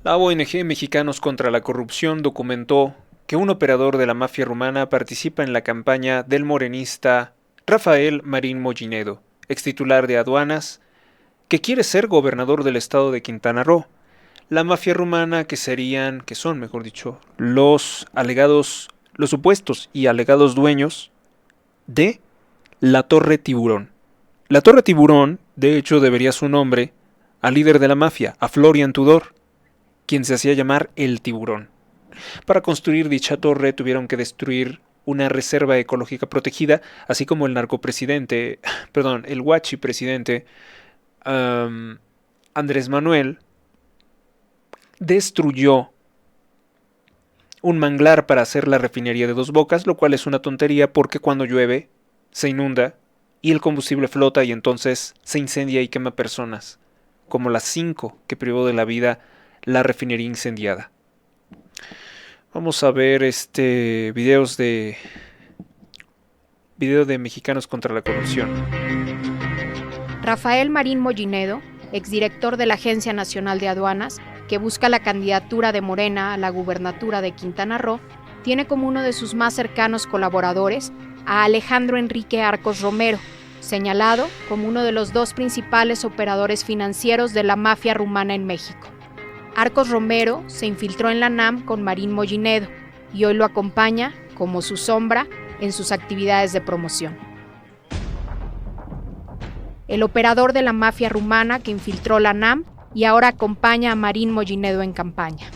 La ONG Mexicanos contra la Corrupción documentó que un operador de la mafia rumana participa en la campaña del morenista Rafael Marín Mollinedo, extitular de aduanas, que quiere ser gobernador del estado de Quintana Roo. La mafia rumana que son, los supuestos y alegados dueños de la Torre Tiburón. La Torre Tiburón, de hecho, debería su nombre al líder de la mafia, a Florian Tudor, quien se hacía llamar el Tiburón. Para construir dicha torre tuvieron que destruir una reserva ecológica protegida, así como el huachi presidente Andrés Manuel destruyó un manglar para hacer la refinería de Dos Bocas, lo cual es una tontería porque cuando llueve se inunda y el combustible flota y entonces se incendia y quema personas, como las 5 que privó de la vida la refinería incendiada. Vamos a ver video de Mexicanos contra la Corrupción. Rafael Marín Mollinedo, exdirector de la Agencia Nacional de Aduanas, que busca la candidatura de Morena a la gubernatura de Quintana Roo, tiene como uno de sus más cercanos colaboradores a Alejandro Enrique Arcos Romero, señalado como uno de los 2 principales operadores financieros de la mafia rumana en México. Arcos Romero se infiltró en la NAM con Marín Mollinedo y hoy lo acompaña como su sombra en sus actividades de promoción. El operador de la mafia rumana que infiltró la NAM y ahora acompaña a Marín Mollinedo en campaña.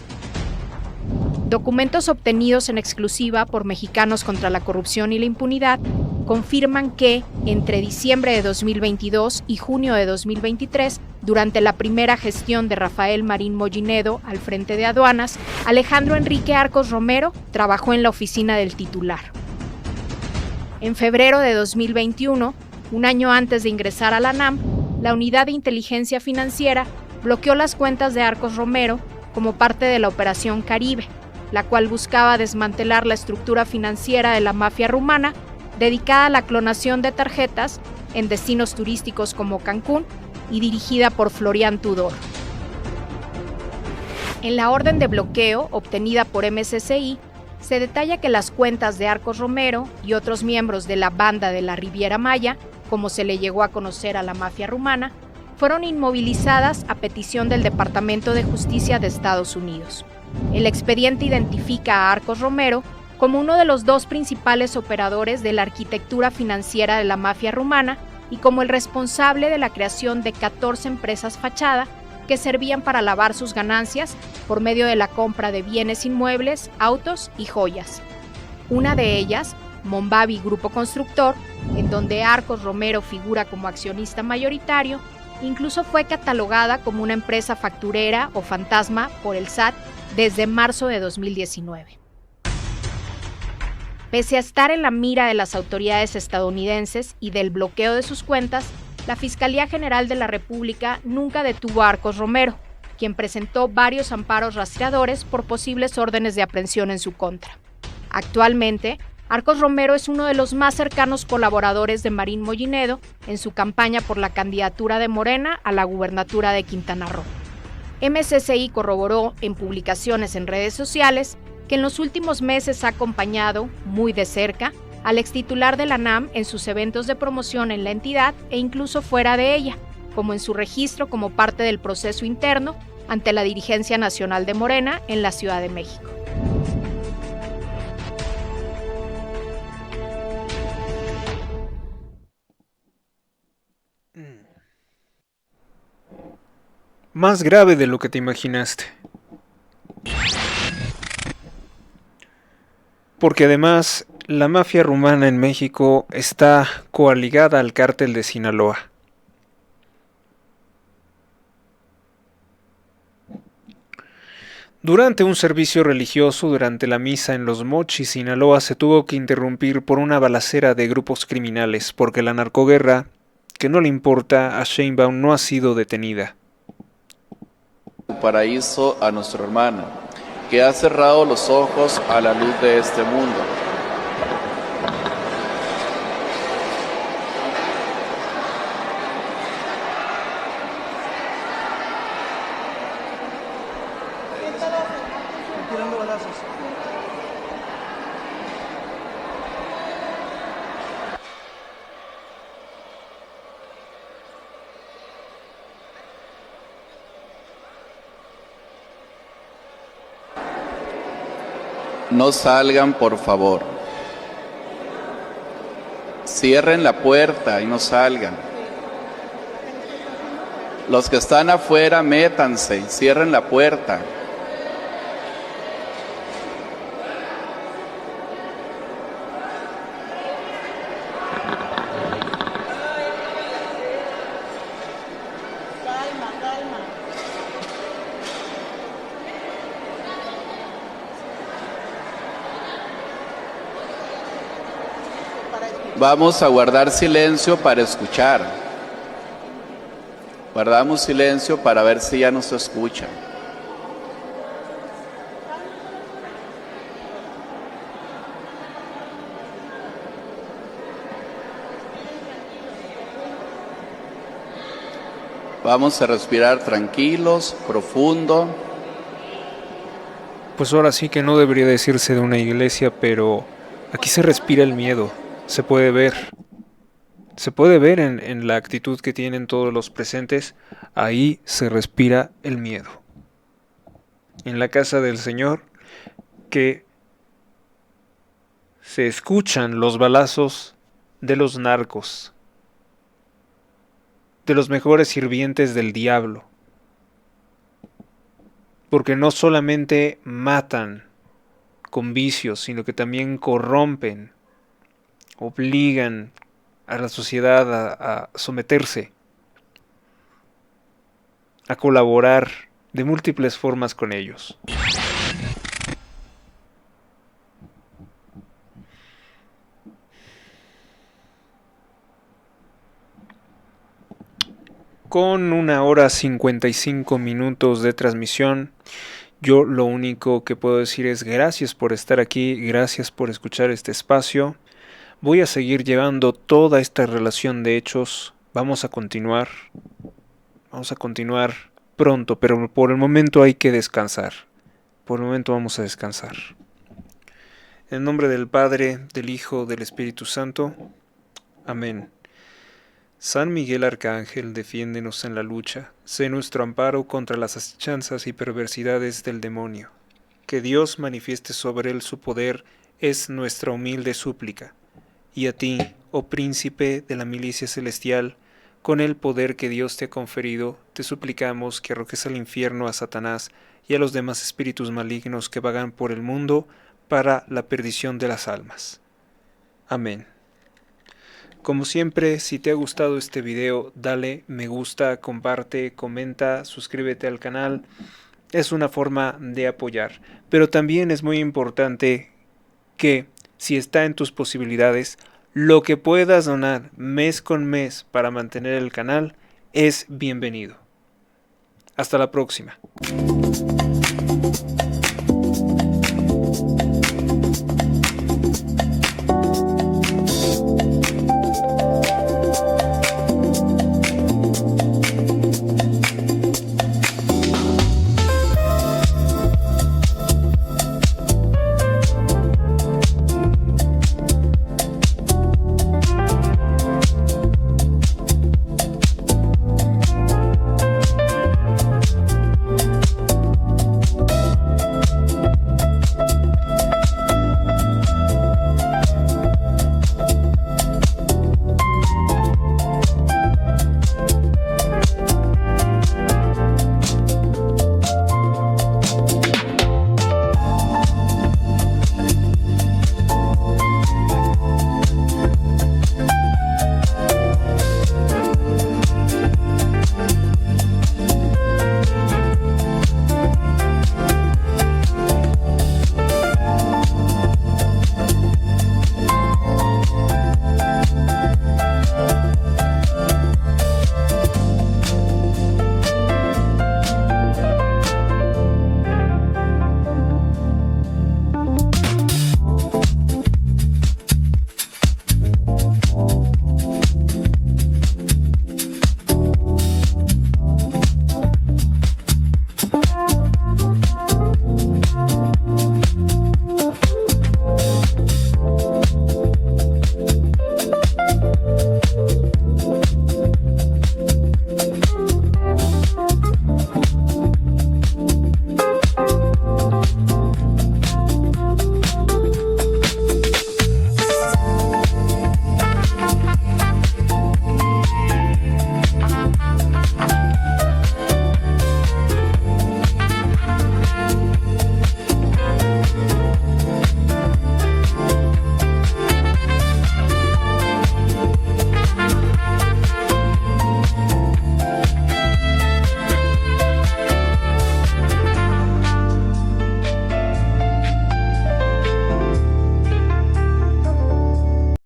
Documentos obtenidos en exclusiva por Mexicanos contra la Corrupción y la Impunidad confirman que, entre diciembre de 2022 y junio de 2023, durante la primera gestión de Rafael Marín Mollinedo al frente de aduanas, Alejandro Enrique Arcos Romero trabajó en la oficina del titular. En febrero de 2021, un año antes de ingresar a la NAM, la Unidad de Inteligencia Financiera bloqueó las cuentas de Arcos Romero como parte de la Operación Caribe, la cual buscaba desmantelar la estructura financiera de la mafia rumana dedicada a la clonación de tarjetas en destinos turísticos como Cancún y dirigida por Florian Tudor. En la orden de bloqueo obtenida por MSCI, se detalla que las cuentas de Arcos Romero y otros miembros de la banda de la Riviera Maya, como se le llegó a conocer a la mafia rumana, fueron inmovilizadas a petición del Departamento de Justicia de Estados Unidos. El expediente identifica a Arcos Romero como uno de los 2 principales operadores de la arquitectura financiera de la mafia rumana y como el responsable de la creación de 14 empresas fachada que servían para lavar sus ganancias por medio de la compra de bienes inmuebles, autos y joyas. Una de ellas, Mombabi Grupo Constructor, en donde Arcos Romero figura como accionista mayoritario, incluso fue catalogada como una empresa facturera o fantasma por el SAT desde marzo de 2019. Pese a estar en la mira de las autoridades estadounidenses y del bloqueo de sus cuentas, la Fiscalía General de la República nunca detuvo a Arcos Romero, quien presentó varios amparos rastreadores por posibles órdenes de aprehensión en su contra. Actualmente, Arcos Romero es uno de los más cercanos colaboradores de Marín Mollinedo en su campaña por la candidatura de Morena a la gubernatura de Quintana Roo. MSCI corroboró en publicaciones en redes sociales que en los últimos meses ha acompañado, muy de cerca, al extitular de la NAM en sus eventos de promoción en la entidad e incluso fuera de ella, como en su registro como parte del proceso interno ante la dirigencia nacional de Morena en la Ciudad de México. Más grave de lo que te imaginaste. Porque además, La mafia rumana en México está coaligada al cártel de Sinaloa. Durante un servicio religioso durante la misa en Los Mochis, Sinaloa, se tuvo que interrumpir por una balacera de grupos criminales, porque la narcoguerra, que no le importa a Sheinbaum, no ha sido detenida. Paraíso a nuestro hermano, que ha cerrado los ojos a la luz de este mundo. No salgan, por favor. Cierren la puerta y no salgan. Los que están afuera, métanse, cierren la puerta. Vamos a guardar silencio para escuchar. Guardamos silencio para ver si ya nos escuchan. Vamos a respirar tranquilos, profundo. Pues ahora sí que no debería decirse de una iglesia, pero aquí se respira el miedo. Se puede ver en la actitud que tienen todos los presentes. Ahí se respira el miedo. En la casa del Señor, que se escuchan los balazos de los narcos, de los mejores sirvientes del diablo, porque no solamente matan con vicios, sino que también corrompen, obligan a la sociedad a someterse, a colaborar de múltiples formas con ellos. Con 1 hora 55 minutos de transmisión, yo lo único que puedo decir es gracias por estar aquí, gracias por escuchar este espacio. Voy a seguir llevando toda esta relación de hechos. Vamos a continuar pronto, pero por el momento hay que descansar. Por el momento vamos a descansar. En nombre del Padre, del Hijo, del Espíritu Santo. Amén. San Miguel Arcángel, defiéndenos en la lucha. Sé nuestro amparo contra las asechanzas y perversidades del demonio. Que Dios manifieste sobre él su poder es nuestra humilde súplica. Y a ti, oh príncipe de la milicia celestial, con el poder que Dios te ha conferido, te suplicamos que arrojes al infierno a Satanás y a los demás espíritus malignos que vagan por el mundo para la perdición de las almas. Amén. Como siempre, si te ha gustado este video, dale me gusta, comparte, comenta, suscríbete al canal. Es una forma de apoyar. Pero también es muy importante que, si está en tus posibilidades, lo que puedas donar mes con mes para mantener el canal es bienvenido. Hasta la próxima.